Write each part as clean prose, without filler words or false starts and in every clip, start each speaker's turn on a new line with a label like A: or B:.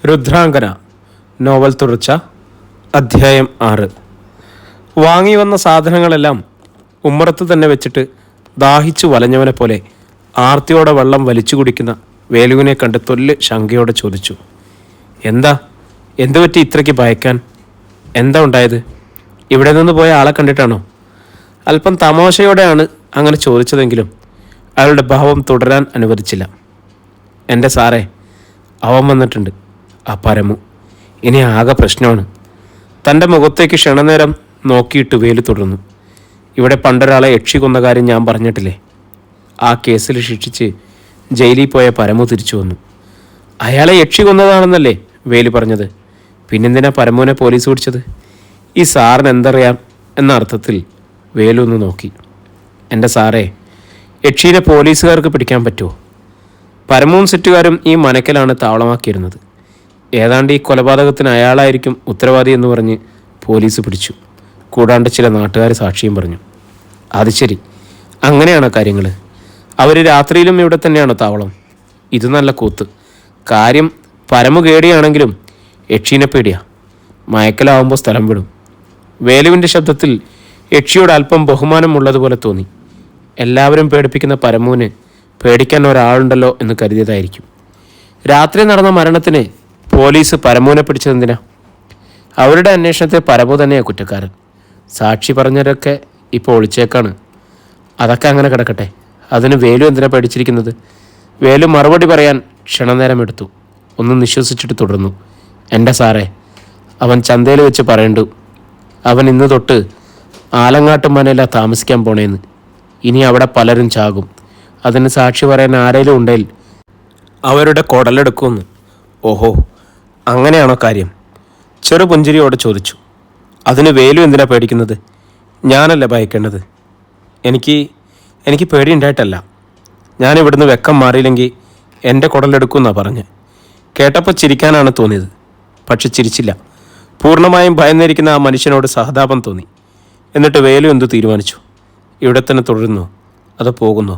A: രുദ്രാംഗന novel തുടർച്ച അധ്യായം 6. വാങ്ങി വന്ന സാധനങ്ങളെല്ലാം ഉമ്മറത്ത് തന്നെ വെച്ചിട്ട് ദാഹിച്ചു വലഞ്ഞവനെ പോലെ ആർത്തിയോടെ വെള്ളം വലിച്ചു കുടിക്കുന്ന വേലുവിനെ കണ്ട് തൊല്ല് ശങ്കയോടെ ചോദിച്ചു. എന്തുപറ്റി ഇത്രയ്ക്ക് ഭയക്കാൻ? എന്താ ഉണ്ടായത്? ഇവിടെ നിന്ന് പോയ ആളെ കണ്ടിട്ടാണോ? അല്പം തമാശയോടെയാണ് അങ്ങനെ ചോദിച്ചതെങ്കിലും അയാളുടെ ഭാവം തുടരാൻ അനുവദിച്ചില്ല. എൻ്റെ സാറേ, അവൻ വന്നിട്ടുണ്ട്, ആ പരമു. ഇനി ആകെ പ്രശ്നമാണ്. തൻ്റെ മുഖത്തേക്ക് ക്ഷണനേരം നോക്കിയിട്ട് വേലു തുടർന്നു. ഇവിടെ പണ്ടൊരാളെ യക്ഷി കൊന്ന കാര്യം ഞാൻ പറഞ്ഞിട്ടില്ലേ? ആ കേസിൽ ശിക്ഷിച്ച് ജയിലിൽ പോയ പരമു തിരിച്ചു വന്നു. അയാളെ യക്ഷി കൊന്നതാണെന്നല്ലേ വേലു പറഞ്ഞത്? പിന്നെന്തിനാ പരമുവിനെ പോലീസ് പിടിച്ചത്? ഈ സാറിന് എന്തറിയാം എന്ന അർത്ഥത്തിൽ വേലു ഒന്ന് നോക്കി. എൻ്റെ സാറേ, യക്ഷീനെ പോലീസുകാർക്ക് പിടിക്കാൻ പറ്റുമോ? പരമവും സെറ്റുകാരും ഈ മനക്കലാണ് താവളമാക്കിയിരുന്നത്. ഏതാണ്ട് ഈ കൊലപാതകത്തിന് അയാളായിരിക്കും ഉത്തരവാദി എന്ന് പറഞ്ഞ് പോലീസ് പിടിച്ചു. കൂടാണ്ട് ചില നാട്ടുകാർ സാക്ഷിയും പറഞ്ഞു. അത് ശരി, അങ്ങനെയാണോ കാര്യങ്ങൾ? അവർ രാത്രിയിലും ഇവിടെ തന്നെയാണോ താവളം? ഇത് നല്ല കൂത്ത്. കാര്യം പരമു കേടിയാണെങ്കിലും യക്ഷീനെ പേടിയാ. മയക്കലാവുമ്പോൾ സ്ഥലം വിടും. വേലുവിൻ്റെ ശബ്ദത്തിൽ യക്ഷിയോട് അല്പം ബഹുമാനമുള്ളതുപോലെ തോന്നി. എല്ലാവരും പേടിപ്പിക്കുന്ന പരമുവിന് പേടിക്കാൻ ഒരാളുണ്ടല്ലോ എന്ന് കരുതിയതായിരിക്കും. രാത്രി നടന്ന മരണത്തിന് പോലീസ് പരമുവിനെ പിടിച്ചതെന്തിനാ? അവരുടെ അന്വേഷണത്തിൽ പരമു തന്നെയാണ് കുറ്റക്കാരൻ. സാക്ഷി പറഞ്ഞവരൊക്കെ ഇപ്പോൾ ഒളിച്ചേക്കാണ്. അതൊക്കെ അങ്ങനെ കിടക്കട്ടെ. അതിന് വേലു എന്തിനാ പേടിച്ചിരിക്കുന്നത്? വേലു മറുപടി പറയാൻ ക്ഷണനേരം എടുത്തു. ഒന്ന് നിശ്വസിച്ചിട്ട് തുടർന്നു. എൻ്റെ സാറേ, അവൻ ചന്തയിൽ വെച്ച് പറയണ്ടു, അവൻ ഇന്ന് തൊട്ട് ആലങ്ങാട്ട് മനയില താമസിക്കാൻ പോണേന്ന്. ഇനി അവിടെ പലരും ചാകും. അതിന് സാക്ഷി പറയാൻ ആരെങ്കിലും ഉണ്ടെങ്കിൽ അവരുടെ കുടലെടുക്കുമെന്ന്. ഓഹോ, അങ്ങനെയാണോ കാര്യം? ചെറു പുഞ്ചിരിയോടെ ചോദിച്ചു. അതിന് വേലു എന്തിനാ പേടിക്കുന്നത്? ഞാനല്ല ഭയക്കേണ്ടത്. എനിക്ക് പേടിയുണ്ടായിട്ടല്ല. ഞാനിവിടുന്ന് വെക്കം മാറിയില്ലെങ്കിൽ എൻ്റെ കുടലെടുക്കുമെന്നാണ് പറഞ്ഞ്. കേട്ടപ്പോൾ ചിരിക്കാനാണ് തോന്നിയത്. പക്ഷെ ചിരിച്ചില്ല. പൂർണ്ണമായും ഭയന്നിരിക്കുന്ന ആ മനുഷ്യനോട് സഹതാപം തോന്നി. എന്നിട്ട് വേലു എന്തു തീരുമാനിച്ചു? ഇവിടെ തന്നെ തുടരുന്നോ അതോ പോകുന്നോ?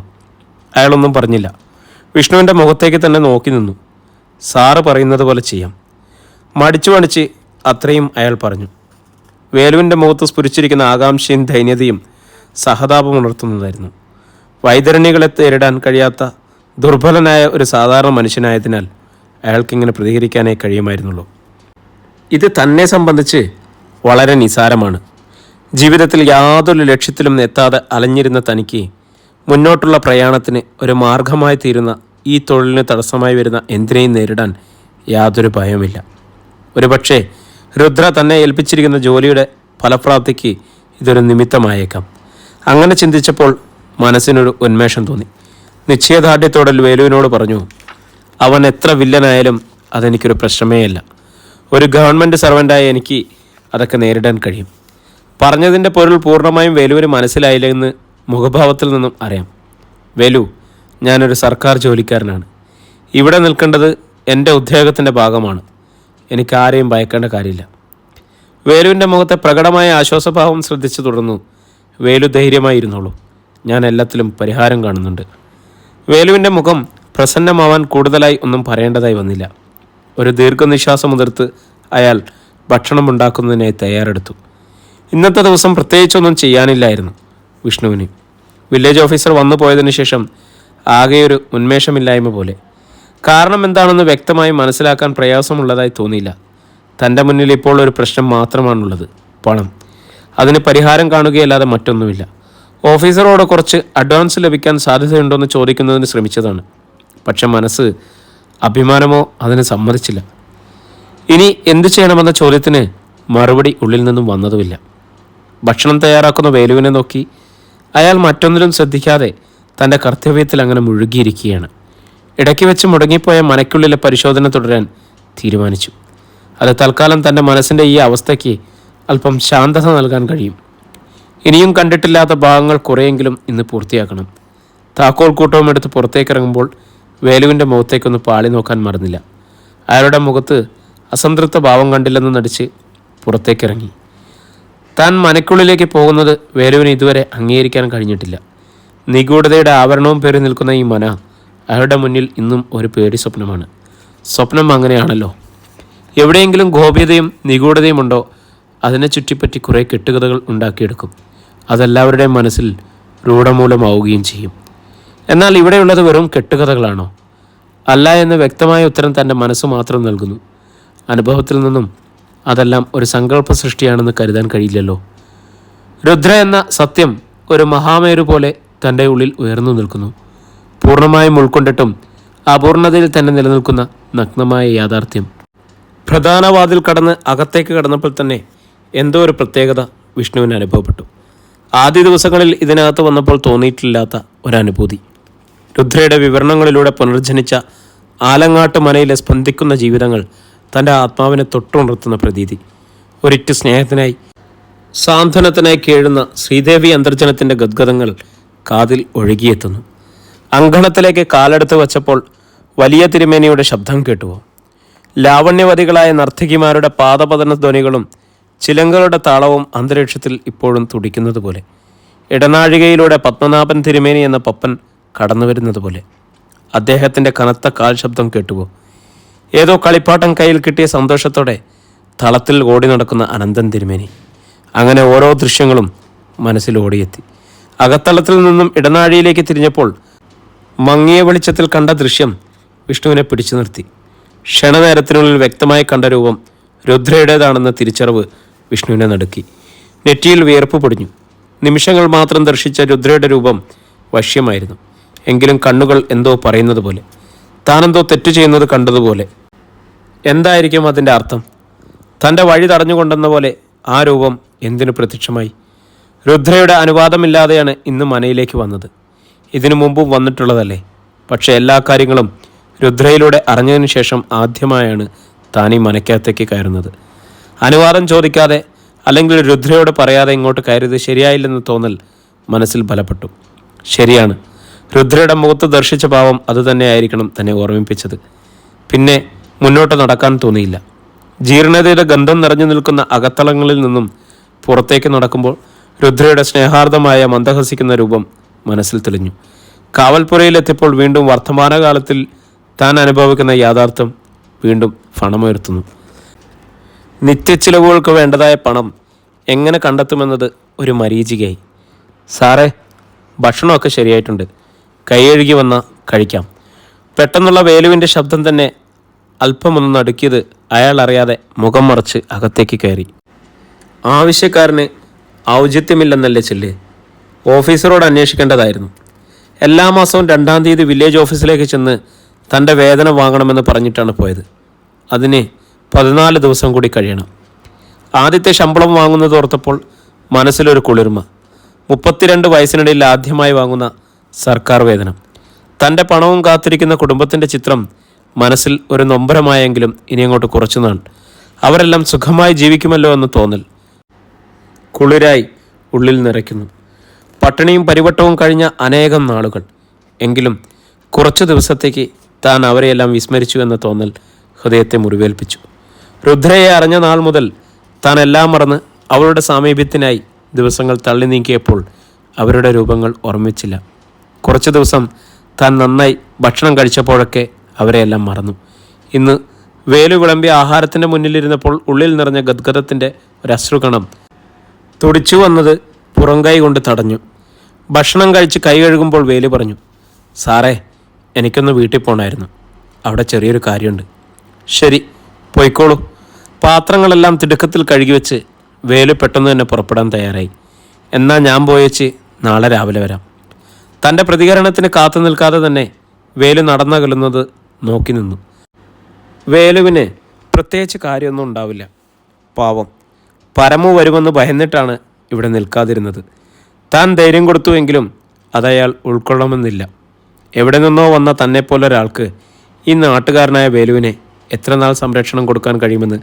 A: അയാളൊന്നും പറഞ്ഞില്ല. വിഷ്ണുവിൻ്റെ മുഖത്തേക്ക് തന്നെ നോക്കി നിന്നു. സാറ് പറയുന്നത് പോലെ ചെയ്യാം. മടിച്ചു അത്രയും അയാൾ പറഞ്ഞു. വേലുവിൻ്റെ മുഖത്ത് സ്ഫുരിച്ചിരിക്കുന്ന ആകാംക്ഷയും ദൈന്യതയും സഹതാപമുണർത്തുന്നതായിരുന്നു. വൈതരണികളെ നേരിടാൻ കഴിയാത്ത ദുർബലനായ ഒരു സാധാരണ മനുഷ്യനായതിനാൽ അയാൾക്കിങ്ങനെ പ്രതികരിക്കാനേ കഴിയുമായിരുന്നുള്ളൂ. ഇത് തന്നെ സംബന്ധിച്ച് വളരെ നിസാരമാണ്. ജീവിതത്തിൽ യാതൊരു ലക്ഷ്യത്തിലും എത്താതെ അലഞ്ഞിരുന്ന തനിക്ക് മുന്നോട്ടുള്ള പ്രയാണത്തിന് ഒരു മാർഗമായി തീരുന്ന ഈ തൊഴിലിന് തടസ്സമായി വരുന്ന എന്തിനേയും നേരിടാൻ യാതൊരു ഭയവുമില്ല. ഒരുപക്ഷെ രുദ്ര തന്നെ ഏൽപ്പിച്ചിരിക്കുന്ന ജോലിയുടെ ഫലപ്രാപ്തിക്ക് ഇതൊരു നിമിത്തമായേക്കാം. അങ്ങനെ ചിന്തിച്ചപ്പോൾ മനസ്സിനൊരു ഉന്മേഷം തോന്നി. നിശ്ചയദാർഢ്യത്തോടെ വേലുവിനോട് പറഞ്ഞു, അവൻ എത്ര വില്ലനായാലും അതെനിക്കൊരു പ്രശ്നമേയല്ല. ഒരു ഗവൺമെൻറ് സർവൻ്റായ എനിക്ക് അതൊക്കെ നേരിടാൻ കഴിയും. പറഞ്ഞതിൻ്റെ പൊരുൾ പൂർണ്ണമായും വേലുവിന് മനസ്സിലായില്ലെന്ന് മുഖഭാവത്തിൽ നിന്നും അറിയാം. വേലു, ഞാനൊരു സർക്കാർ ജോലിക്കാരനാണ്. ഇവിടെ നിൽക്കേണ്ടത് എൻ്റെ ഉദ്യോഗത്തിൻ്റെ ഭാഗമാണ്. എനിക്ക് ആരെയും ഭയക്കേണ്ട കാര്യമില്ല. വേലുവിൻ്റെ മുഖത്തെ പ്രകടമായ ആശ്വാസഭാവം ശ്രദ്ധിച്ചു തുടർന്നു. വേലു ധൈര്യമായിരുന്നുള്ളൂ. ഞാൻ എല്ലാത്തിലും പരിഹാരം കാണുന്നുണ്ട്. വേലുവിൻ്റെ മുഖം പ്രസന്നമാവാൻ കൂടുതലായി ഒന്നും പറയേണ്ടതായി വന്നില്ല. ഒരു ദീർഘനിശ്വാസം മുതിർത്ത് അയാൾ ഭക്ഷണം ഉണ്ടാക്കുന്നതിനായി തയ്യാറെടുത്തു. ഇന്നത്തെ ദിവസം പ്രത്യേകിച്ചൊന്നും ചെയ്യാനില്ലായിരുന്നു വിഷ്ണുവിന്. വില്ലേജ് ഓഫീസർ വന്നു പോയതിനു ശേഷം ആകെയൊരു ഉന്മേഷമില്ലായ്മ പോലെ. കാരണം എന്താണെന്ന് വ്യക്തമായി മനസ്സിലാക്കാൻ പ്രയാസമുള്ളതായി തോന്നിയില്ല. തൻ്റെ മുന്നിൽ ഇപ്പോൾ ഒരു പ്രശ്നം മാത്രമാണുള്ളത്, പണം. അതിന് പരിഹാരം കാണുകയല്ലാതെ മറ്റൊന്നുമില്ല. ഓഫീസറോട് കുറച്ച് അഡ്വാൻസ് ലഭിക്കാൻ സാധ്യതയുണ്ടോയെന്ന് ചോദിക്കുന്നതിന് ശ്രമിച്ചതാണ്. പക്ഷെ മനസ്സ്, അഭിമാനമോ അതിന് സമ്മതിച്ചില്ല. ഇനി എന്തു ചെയ്യണമെന്ന ചോദ്യത്തിന് മറുപടി ഉള്ളിൽ നിന്നും വന്നതുമില്ല. ഭക്ഷണം തയ്യാറാക്കുന്ന വേലുവിനെ നോക്കി അയാൾ മറ്റൊന്നിലും ശ്രദ്ധിക്കാതെ തൻ്റെ കർത്തവ്യത്തിൽ അങ്ങനെ മുഴുകിയിരിക്കുകയാണ്. ഇടയ്ക്ക് വെച്ച് മുടങ്ങിപ്പോയ മനയ്ക്കുള്ളിലെ പരിശോധന തുടരാൻ തീരുമാനിച്ചു. അത് തൽക്കാലം തൻ്റെ മനസ്സിൻ്റെ ഈ അവസ്ഥയ്ക്ക് അല്പം ശാന്തത നൽകാൻ കഴിയും. ഇനിയും കണ്ടിട്ടില്ലാത്ത ഭാഗങ്ങൾ കുറേയെങ്കിലും ഇന്ന് പൂർത്തിയാക്കണം. താക്കോൽ കൂട്ടവും എടുത്ത് പുറത്തേക്കിറങ്ങുമ്പോൾ വേലുവിൻ്റെ മുഖത്തേക്കൊന്ന് പാളി നോക്കാൻ മറന്നില്ല. അയാളുടെ മുഖത്ത് അസംതൃപ്ത ഭാവം കണ്ടില്ലെന്ന് നടിച്ച് പുറത്തേക്കിറങ്ങി. താൻ മനയ്ക്കുള്ളിലേക്ക് പോകുന്നത് വേലുവിന് ഇതുവരെ അംഗീകരിക്കാൻ കഴിഞ്ഞിട്ടില്ല. നിഗൂഢതയുടെ ആവരണവും പേറി നിൽക്കുന്ന ഈ മന അയാളുടെ മുന്നിൽ ഇന്നും ഒരു പേടി സ്വപ്നമാണ്. സ്വപ്നം അങ്ങനെയാണല്ലോ. എവിടെയെങ്കിലും ഗോപ്യതയും നിഗൂഢതയും ഉണ്ടോ അതിനെ ചുറ്റിപ്പറ്റി കുറേ കെട്ടുകഥകൾ ഉണ്ടാക്കിയെടുക്കും. അതെല്ലാവരുടെയും മനസ്സിൽ രൂഢമൂലമാവുകയും ചെയ്യും. എന്നാൽ ഇവിടെയുള്ളത് വെറും കെട്ടുകഥകളാണോ? അല്ല എന്ന് വ്യക്തമായ ഉത്തരം തൻ്റെ മനസ്സ് മാത്രം നൽകുന്നു. അനുഭവത്തിൽ നിന്നും അതെല്ലാം ഒരു സങ്കല്പ സൃഷ്ടിയാണെന്ന് കരുതാൻ കഴിയില്ലല്ലോ. രുദ്ര എന്ന സത്യം ഒരു മഹാമേരു പോലെ തൻ്റെ ഉള്ളിൽ ഉയർന്നു നിൽക്കുന്നു. പൂർണ്ണമായും ഉൾക്കൊണ്ടിട്ടും അപൂർണതയിൽ തന്നെ നിലനിൽക്കുന്ന നഗ്നമായ യാഥാർത്ഥ്യം. പ്രധാന വാതിൽ കടന്ന് അകത്തേക്ക് കടന്നപ്പോൾ തന്നെ എന്തോ ഒരു പ്രത്യേകത വിഷ്ണുവിന് അനുഭവപ്പെട്ടു. ആദ്യ ദിവസങ്ങളിൽ ഇതിനകത്ത് വന്നപ്പോൾ തോന്നിയിട്ടില്ലാത്ത ഒരനുഭൂതി. രുദ്രയുടെ വിവരണങ്ങളിലൂടെ പുനർജനിച്ച ആലങ്ങാട്ട് മനയിലെ സ്പന്ദിക്കുന്ന ജീവിതങ്ങൾ തൻ്റെ ആത്മാവിനെ തൊട്ടുണർത്തുന്ന പ്രതീതി. ഒരിറ്റു സ്നേഹത്തിനായി സാന്ത്വനത്തിനായി കേഴുന്ന ശ്രീദേവി അന്തർജനത്തിൻ്റെ ഗദ്ഗതങ്ങൾ കാതിൽ ഒഴുകിയെത്തുന്നു. അങ്കണത്തിലേക്ക് കാലെടുത്ത് വച്ചപ്പോൾ വലിയ തിരുമേനിയുടെ ശബ്ദം കേട്ടുവോ? ലാവണ്യവതികളായ നർത്തകിമാരുടെ പാദപതന ധ്വനികളും ചിലങ്കളുടെ താളവും അന്തരീക്ഷത്തിൽ ഇപ്പോഴും തുടിക്കുന്നത് പോലെ. ഇടനാഴികയിലൂടെ പത്മനാഭൻ തിരുമേനി എന്ന പപ്പൻ കടന്നു വരുന്നത് പോലെ. അദ്ദേഹത്തിൻ്റെ കനത്ത കാൽ ശബ്ദം കേട്ടുവോ? ഏതോ കളിപ്പാട്ടം കയ്യിൽ കിട്ടിയ സന്തോഷത്തോടെ തളത്തിൽ ഓടി നടക്കുന്ന അനന്തൻ തിരുമേനി. അങ്ങനെ ഓരോ ദൃശ്യങ്ങളും മനസ്സിൽ ഓടിയെത്തി. അകത്തളത്തിൽ നിന്നും ഇടനാഴിയിലേക്ക് തിരിഞ്ഞപ്പോൾ മങ്ങിയ വെളിച്ചത്തിൽ കണ്ട ദൃശ്യം വിഷ്ണുവിനെ പിടിച്ചു നിർത്തി. ക്ഷണനേരത്തിനുള്ളിൽ വ്യക്തമായി കണ്ട രൂപം രുദ്രയുടേതാണെന്ന തിരിച്ചറിവ് വിഷ്ണുവിനെ നടുക്കി. നെറ്റിയിൽ വിയർപ്പ് പൊടിഞ്ഞു. നിമിഷങ്ങൾ മാത്രം ദർശിച്ച രുദ്രയുടെ രൂപം വശ്യമായിരുന്നു. എങ്കിലും കണ്ണുകൾ എന്തോ പറയുന്നത് പോലെ, താനെന്തോ തെറ്റു ചെയ്യുന്നത് കണ്ടതുപോലെ. എന്തായിരിക്കും അതിൻ്റെ അർത്ഥം? തൻ്റെ വഴി തടഞ്ഞുകൊണ്ടെന്ന പോലെ ആ രൂപം എന്തിനു പ്രത്യക്ഷമായി? രുദ്രയുടെ അനുവാദമില്ലാതെയാണ് ഇന്ന് മനയിലേക്ക് വന്നത്. ഇതിനു മുമ്പും വന്നിട്ടുള്ളതല്ലേ? പക്ഷേ എല്ലാ കാര്യങ്ങളും രുദ്രയിലൂടെ അറിഞ്ഞതിന് ശേഷം ആദ്യമായാണ് താൻ ഈ മനയ്ക്കകത്തേക്ക് കയറുന്നത്. അനുവാദം ചോദിക്കാതെ അല്ലെങ്കിൽ രുദ്രയോട് പറയാതെ ഇങ്ങോട്ട് കയറിയത് ശരിയായില്ലെന്ന് തോന്നൽ മനസ്സിൽ ബലപ്പെട്ടു. ശരിയാണ്, രുദ്രയുടെ മുഖത്ത് ദർശിച്ച ഭാവം അതുതന്നെയായിരിക്കണം തന്നെ ഓർമ്മിപ്പിച്ചത്. പിന്നെ മുന്നോട്ട് നടക്കാൻ തോന്നിയില്ല. ജീർണതയുടെ ഗന്ധം നിറഞ്ഞു നിൽക്കുന്ന അകത്തളങ്ങളിൽ നിന്നും പുറത്തേക്ക് നടക്കുമ്പോൾ രുദ്രയുടെ സ്നേഹാർദ്ദമായ മന്ദഹസിക്കുന്ന രൂപം മനസ്സിൽ തെളിഞ്ഞു. കാവൽപ്പുരയിലെത്തിയപ്പോൾ വീണ്ടും വർത്തമാനകാലത്തിൽ താൻ അനുഭവിക്കുന്ന യാഥാർത്ഥ്യം വീണ്ടും പണമുയർത്തുന്നു. നിത്യച്ചിലവുകൾക്ക് വേണ്ടതായ പണം എങ്ങനെ കണ്ടെത്തുമെന്നത് ഒരു മരീചികയായി. സാറേ, ഭക്ഷണമൊക്കെ ശരിയായിട്ടുണ്ട്, കൈയഴുകി വന്നാൽ കഴിക്കാം. പെട്ടെന്നുള്ള വേലുവിൻ്റെ ശബ്ദം തന്നെ അല്പമൊന്ന് നടുക്കിയത് അയാൾ അറിയാതെ മുഖം മറച്ച് അകത്തേക്ക് കയറി. ആവശ്യക്കാരന് ഔചിത്യമില്ലെന്നല്ലേ ചെല്ല്? ഓഫീസറോട് അന്വേഷിക്കേണ്ടതായിരുന്നു. എല്ലാ മാസവും 2-ാം തീയതി വില്ലേജ് ഓഫീസിലേക്ക് ചെന്ന് തൻ്റെ വേതനം വാങ്ങണമെന്ന് പറഞ്ഞിട്ടാണ് പോയത്. അതിന് 14 ദിവസം കൂടി കഴിയണം. ആദ്യത്തെ ശമ്പളം വാങ്ങുന്നത് ഓർത്തപ്പോൾ മനസ്സിലൊരു കുളിർമ. 32 വയസ്സിനിടയിൽ ആദ്യമായി വാങ്ങുന്ന സർക്കാർ വേതനം. തൻ്റെ പണവും കാത്തിരിക്കുന്ന കുടുംബത്തിൻ്റെ ചിത്രം മനസ്സിൽ ഒരു നൊമ്പരമായെങ്കിലും ഇനി അങ്ങോട്ട് കുറച്ചു നാൾ അവരെല്ലാം സുഖമായി ജീവിക്കുമല്ലോ എന്ന് തോന്നൽ കുളിരായി ഉള്ളിൽ നിറയ്ക്കുന്നു. പട്ടിണിയും പരിവട്ടവും കഴിഞ്ഞ അനേകം നാളുകൾ. എങ്കിലും കുറച്ചു ദിവസത്തേക്ക് താൻ അവരെയെല്ലാം വിസ്മരിച്ചു എന്ന തോന്നൽ ഹൃദയത്തെ മുറിവേൽപ്പിച്ചു. രുദ്രയെ അറിഞ്ഞ നാൾ മുതൽ താൻ എല്ലാം മറന്ന് അവളുടെ സാമീപ്യത്തിനായി ദിവസങ്ങൾ തള്ളി നീക്കിയപ്പോൾ അവരുടെ രൂപങ്ങൾ ഓർമ്മിച്ചില്ല. കുറച്ചു ദിവസം താൻ നന്നായി ഭക്ഷണം കഴിച്ചപ്പോഴൊക്കെ അവരെയെല്ലാം മറന്നു. ഇന്ന് വേലു വിളമ്പിയ ആഹാരത്തിൻ്റെ മുന്നിലിരുന്നപ്പോൾ ഉള്ളിൽ നിറഞ്ഞ ഗദ്ഗതത്തിൻ്റെ ഒരശ്രുകണം തുടിച്ചു വന്നത് പുറംകൈ കൊണ്ട് തടഞ്ഞു. ഭക്ഷണം കഴിച്ച് കൈ കഴുകുമ്പോൾ വേലു പറഞ്ഞു, സാറേ, എനിക്കൊന്ന് വീട്ടിൽ പോകണമായിരുന്നു. അവിടെ ചെറിയൊരു കാര്യമുണ്ട്. ശരി, പോയിക്കോളൂ. പാത്രങ്ങളെല്ലാം തിടുക്കത്തിൽ കഴുകി വെച്ച് വേലു പെട്ടെന്ന് തന്നെ പുറപ്പെടാൻ തയ്യാറായി. എന്നാൽ ഞാൻ പോയേച്ച് നാളെ രാവിലെ വരാം. തൻ്റെ പ്രതികരണത്തിന് കാത്തു നിൽക്കാതെ തന്നെ വേലു നടന്നകലുന്നത് നോക്കി നിന്നു. വേലുവിന് പ്രത്യേകിച്ച് കാര്യമൊന്നും ഉണ്ടാവില്ല. പാവം, പരമു വരുമെന്ന് ഭയന്നിട്ടാണ് ഇവിടെ നിൽക്കാതിരുന്നത്. താൻ ധൈര്യം കൊടുത്തുവെങ്കിലും അതയാൾ ഉൾക്കൊള്ളണമെന്നില്ല. എവിടെ നിന്നോ വന്ന തന്നെപ്പോലൊരാൾക്ക് ഈ നാട്ടുകാരനായ വേലുവിനെ എത്ര നാൾ സംരക്ഷണം കൊടുക്കാൻ കഴിയുമെന്ന്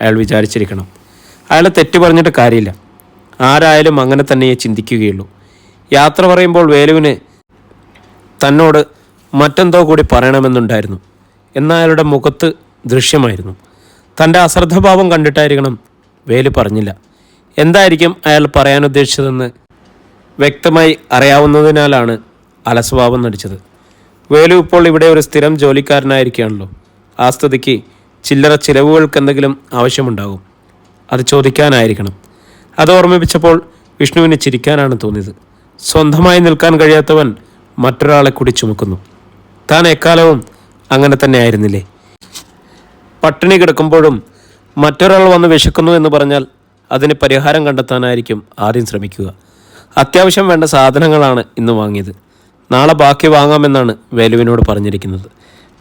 A: അയാൾ വിചാരിച്ചിരിക്കണം. അയാളെ തെറ്റു പറഞ്ഞിട്ട് കാര്യമില്ല. ആരായാലും അങ്ങനെ തന്നെയേ ചിന്തിക്കുകയുള്ളൂ. യാത്ര പറയുമ്പോൾ വേലുവിന് തന്നോട് മറ്റെന്തോ കൂടി പറയണമെന്നുണ്ടായിരുന്നു. എന്നാൽ അയാളുടെ മുഖത്ത് ദൃശ്യമായിരുന്നു. തൻ്റെ അശ്രദ്ധഭാവം കണ്ടിട്ടായിരിക്കണം വേലു പറഞ്ഞില്ല. എന്തായിരിക്കും അയാൾ പറയാൻ ഉദ്ദേശിച്ചതെന്ന് വ്യക്തമായി അറിയാവുന്നതിനാലാണ് അലസ്വഭാവം നടിച്ചത്. വേലു ഇപ്പോൾ ഇവിടെ ഒരു സ്ഥിരം ജോലിക്കാരനായിരിക്കുകയാണല്ലോ. ആ സ്ഥിതിക്ക് ചില്ലറ ചിലവുകൾക്ക് എന്തെങ്കിലും ആവശ്യമുണ്ടാകും. അത് ചോദിക്കാനായിരിക്കണം. അത് ഓർമ്മിപ്പിച്ചപ്പോൾ വിഷ്ണുവിന് ചിരിക്കാനാണ് തോന്നിയത്. സ്വന്തമായി നിൽക്കാൻ കഴിയാത്തവൻ മറ്റൊരാളെ കൂടി ചുമക്കുന്നു. താൻ എക്കാലവും അങ്ങനെ തന്നെ ആയിരുന്നില്ലേ? പട്ടിണി കിടക്കുമ്പോഴും മറ്റൊരാൾ വന്ന് വിശക്കുന്നു എന്ന് പറഞ്ഞാൽ അതിന് പരിഹാരം കണ്ടെത്താനായിരിക്കും ആദ്യം ശ്രമിക്കുക. അത്യാവശ്യം വേണ്ട സാധനങ്ങളാണ് ഇന്ന് വാങ്ങിയത്. നാളെ ബാക്കി വാങ്ങാമെന്നാണ് വേലുവിനോട് പറഞ്ഞിരിക്കുന്നത്.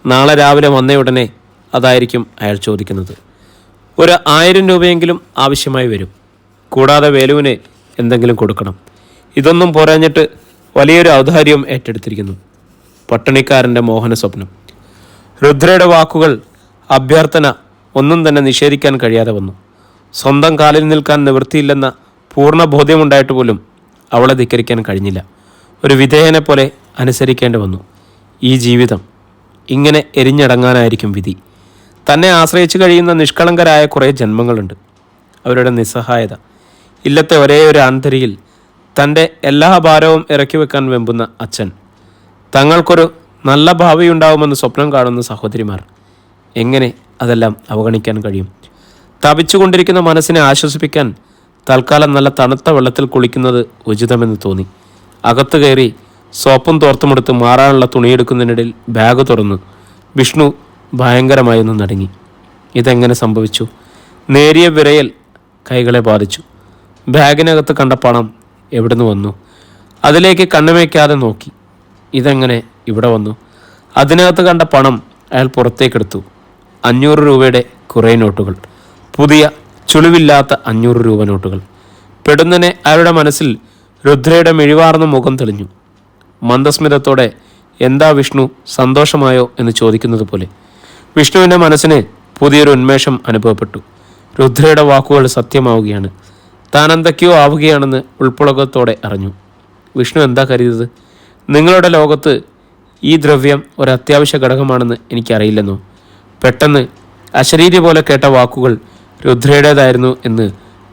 A: നാളെ രാവിലെ വന്നയുടനെ അതായിരിക്കും അയാൾ ചോദിക്കുന്നത്. ഒരു 1000 രൂപയെങ്കിലും ആവശ്യമായി വരും. കൂടാതെ വേലുവിന് എന്തെങ്കിലും കൊടുക്കണം. ഇതൊന്നും പോരാഞ്ഞിട്ട് വലിയൊരു ഔദാര്യം ഏറ്റെടുത്തിരിക്കുന്നു. പട്ടിണിക്കാരൻ്റെ മോഹന സ്വപ്നം. രുദ്രയുടെ വാക്കുകൾ, അഭ്യർത്ഥന ഒന്നും തന്നെ നിഷേധിക്കാൻ കഴിയാതെ വന്നു. സ്വന്തം കാലിൽ നിൽക്കാൻ നിവൃത്തിയില്ലെന്ന പൂർണ്ണ ബോധ്യമുണ്ടായിട്ട് പോലും അവളെ ധിക്കരിക്കാൻ കഴിഞ്ഞില്ല. ഒരു വിധേയനെ പോലെ അനുസരിക്കേണ്ടി വന്നു. ഈ ജീവിതം ഇങ്ങനെ എരിഞ്ഞടങ്ങാനായിരിക്കും വിധി. തന്നെ ആശ്രയിച്ചു കഴിയുന്ന നിഷ്കളങ്കരായ കുറേ ജന്മങ്ങളുണ്ട്. അവരുടെ നിസ്സഹായത. ഇല്ലത്തെ ഒരേ ഒരു ആന്തരിയിൽ തൻ്റെ എല്ലാ ഭാരവും ഇറക്കി വെക്കാൻ വെമ്പുന്ന അച്ഛൻ, തങ്ങൾക്കൊരു നല്ല ഭാവിയുണ്ടാവുമെന്ന് സ്വപ്നം കാണുന്ന സഹോദരിമാർ. എങ്ങനെ അതെല്ലാം അവഗണിക്കാൻ കഴിയും? തപിച്ചുകൊണ്ടിരിക്കുന്ന മനസ്സിനെ ആശ്വസിപ്പിക്കാൻ തൽക്കാലം നല്ല തണുത്ത വെള്ളത്തിൽ കുളിക്കുന്നത് ഉചിതമെന്ന് തോന്നി. അകത്ത് കയറി സോപ്പും തോർത്തുമെടുത്ത് മാറാനുള്ള തുണിയെടുക്കുന്നതിനിടയിൽ ബാഗ് തുറന്നു. വിഷ്ണു ഭയങ്കരമായി ഒന്ന് നടുങ്ങി. ഇതെങ്ങനെ സംഭവിച്ചു? നേരിയ വിറയൽ കൈകളെ ബാധിച്ചു. ബാഗിനകത്ത് കണ്ട പണം എവിടുന്ന് വന്നു? അതിലേക്ക് കണ്ണുവയ്ക്കാതെ നോക്കി. ഇതെങ്ങനെ ഇവിടെ വന്നു? അതിനകത്ത് കണ്ട പണം അയാൾ പുറത്തേക്കെടുത്തു. 500 രൂപയുടെ കുറേ നോട്ടുകൾ. പുതിയ ചുളിവില്ലാത്ത 500 രൂപ നോട്ടുകൾ. പെടുന്നനെ അയാളുടെ മനസ്സിൽ രുദ്രയുടെ മിഴിവാർന്ന മുഖം തെളിഞ്ഞു. മന്ദസ്മിതത്തോടെ, എന്താ വിഷ്ണു, സന്തോഷമായോ എന്ന് ചോദിക്കുന്നത് പോലെ. വിഷ്ണുവിൻ്റെ മനസ്സിന് പുതിയൊരു ഉന്മേഷം അനുഭവപ്പെട്ടു. രുദ്രയുടെ വാക്കുകൾ സത്യമാവുകയാണ്. താൻ എന്തൊക്കെയോ ആവുകയാണെന്ന് ഉൾപ്പുളകത്തോടെ അറിഞ്ഞു. വിഷ്ണു എന്താ കരുതിയത്? നിങ്ങളുടെ ലോകത്ത് ഈ ദ്രവ്യം ഒരു അത്യാവശ്യ ഘടകമാണെന്ന് എനിക്കറിയില്ലെന്നോ? പെട്ടെന്ന് അശരീരി പോലെ കേട്ട വാക്കുകൾ രുദ്രയുടേതായിരുന്നു എന്ന്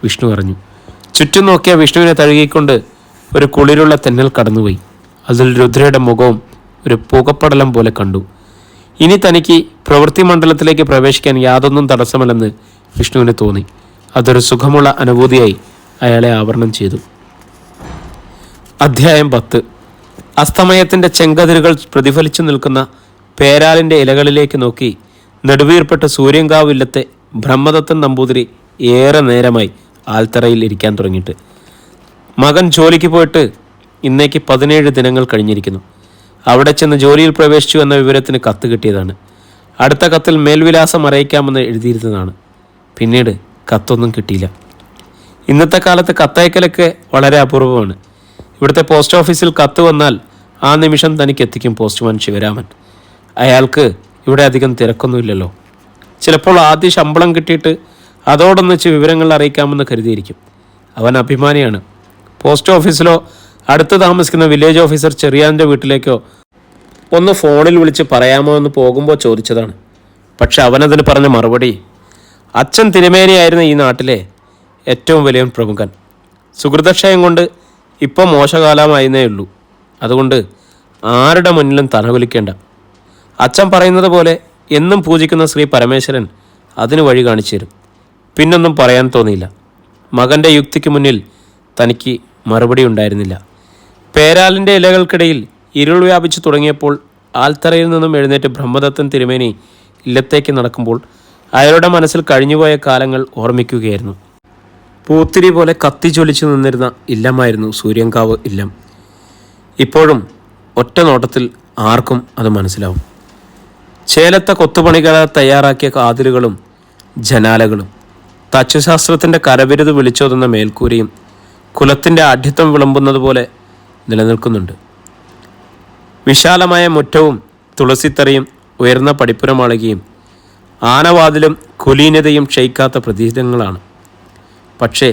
A: വിഷ്ണു അറിഞ്ഞു. ചുറ്റും നോക്കിയ വിഷ്ണുവിനെ തഴുകിക്കൊണ്ട് ഒരു കുളിരുള്ള തെന്നൽ കടന്നുപോയി. അതിൽ രുദ്രയുടെ മുഖവും ഒരു പുകപ്പടലം പോലെ കണ്ടു. ഇനി തനിക്ക് പ്രവൃത്തി മണ്ഡലത്തിലേക്ക് പ്രവേശിക്കാൻ യാതൊന്നും തടസ്സമല്ലെന്ന് വിഷ്ണുവിന് തോന്നി. അതൊരു സുഖമുള്ള അനുഭൂതിയായി അയാളെ ആവരണം ചെയ്തു. അധ്യായം 10. അസ്തമയത്തിൻ്റെ ചെങ്കതിരുകൾ പ്രതിഫലിച്ചു നിൽക്കുന്ന പേരാലിൻ്റെ ഇലകളിലേക്ക് നോക്കി നെടുവീർപ്പെട്ട സൂര്യങ്കാവ് ഇല്ലത്തെ ബ്രഹ്മദത്തൻ നമ്പൂതിരി ഏറെ നേരമായി ആൽത്തറയിൽ ഇരിക്കാൻ തുടങ്ങിയിട്ട്. മകൻ ജോലിക്ക് പോയിട്ട് ഇന്നേക്ക് 17 ദിനങ്ങൾ കഴിഞ്ഞിരിക്കുന്നു. അവിടെ ചെന്ന് ജോലിയിൽ പ്രവേശിച്ചു എന്ന വിവരത്തിന് കത്ത് കിട്ടിയതാണ്. അടുത്ത കത്തിൽ മേൽവിലാസം അറിയിക്കാമെന്ന് എഴുതിയിരുന്നതാണ്. പിന്നീട് കത്തൊന്നും കിട്ടിയില്ല. ഇന്നത്തെ കാലത്ത് കത്തയക്കലൊക്കെ വളരെ അപൂർവമാണ്. ഇവിടുത്തെ പോസ്റ്റ് ഓഫീസിൽ കത്ത് വന്നാൽ ആ നിമിഷം തനിക്ക് എത്തിക്കും പോസ്റ്റ്മാൻ ശിവരാമൻ. അയാൾക്ക് ഇവിടെ അധികം തിരക്കൊന്നുമില്ലല്ലോ. ചിലപ്പോൾ ആദ്യ ശമ്പളം കിട്ടിയിട്ട് അതോടൊന്നിച്ച് വിവരങ്ങൾ അറിയിക്കാമെന്ന് കരുതിയിരിക്കും. അവൻ അഭിമാനിയാണ്. പോസ്റ്റ് ഓഫീസിലോ അടുത്ത് താമസിക്കുന്ന വില്ലേജ് ഓഫീസർ ചെറിയാൻ്റെ വീട്ടിലേക്കോ ഒന്ന് ഫോണിൽ വിളിച്ച് പറയാമോ എന്ന് പോകുമ്പോൾ ചോദിച്ചതാണ്. പക്ഷെ അവനതിന് പറഞ്ഞ മറുപടി, അച്ഛൻ തിരുമേനിയായിരുന്ന ഈ നാട്ടിലെ ഏറ്റവും വലിയ പ്രമുഖൻ. സുഹൃതക്ഷയം കൊണ്ട് ഇപ്പോൾ മോശകാലമായിരുന്നേ ഉള്ളൂ. അതുകൊണ്ട് ആരുടെ മുന്നിലും തലകുലിക്കേണ്ട. അച്ഛൻ പറയുന്നത് പോലെ എന്നും പൂജിക്കുന്ന ശ്രീ പരമേശ്വരൻ അതിന് വഴി കാണിച്ചു തരും. പിന്നൊന്നും പറയാൻ തോന്നിയില്ല. മകൻ്റെ യുക്തിക്ക് മുന്നിൽ തനിക്ക് മറുപടി ഉണ്ടായിരുന്നില്ല. പേരാലിൻ്റെ ഇലകൾക്കിടയിൽ ഇരുൾ വ്യാപിച്ചു തുടങ്ങിയപ്പോൾ ആൽത്തറയിൽ നിന്നും എഴുന്നേറ്റ് ബ്രഹ്മദത്തൻ തിരുമേനി ഇല്ലത്തേക്ക് നടക്കുമ്പോൾ അയാളുടെ മനസ്സിൽ കഴിഞ്ഞുപോയ കാലങ്ങൾ ഓർമ്മിക്കുകയായിരുന്നു. പൂത്തിരി പോലെ കത്തിജ്വലിച്ചു നിന്നിരുന്ന ഇല്ലമായിരുന്നു സൂര്യങ്കാവ് ഇല്ലം. ഇപ്പോഴും ഒറ്റ നോട്ടത്തിൽ ആർക്കും അത് മനസ്സിലാവും. ചേലത്തെ കൊത്തുപണികളെ തയ്യാറാക്കിയ കാതിലുകളും ജനാലകളും തച്ചുശാസ്ത്രത്തിൻ്റെ കരവിരുത് വിളിച്ചോതുന്ന മേൽക്കൂരയും കുലത്തിൻ്റെ ആഢ്യത്വം വിളമ്പുന്നത് പോലെ നിലനിൽക്കുന്നുണ്ട്. വിശാലമായ മുറ്റവും തുളസിത്തറയും ഉയർന്ന പടിപ്പുരമാളികയും ആനവാതിലും കുലീനതയും ക്ഷയിക്കാത്ത പ്രതീതങ്ങളാണ്. പക്ഷേ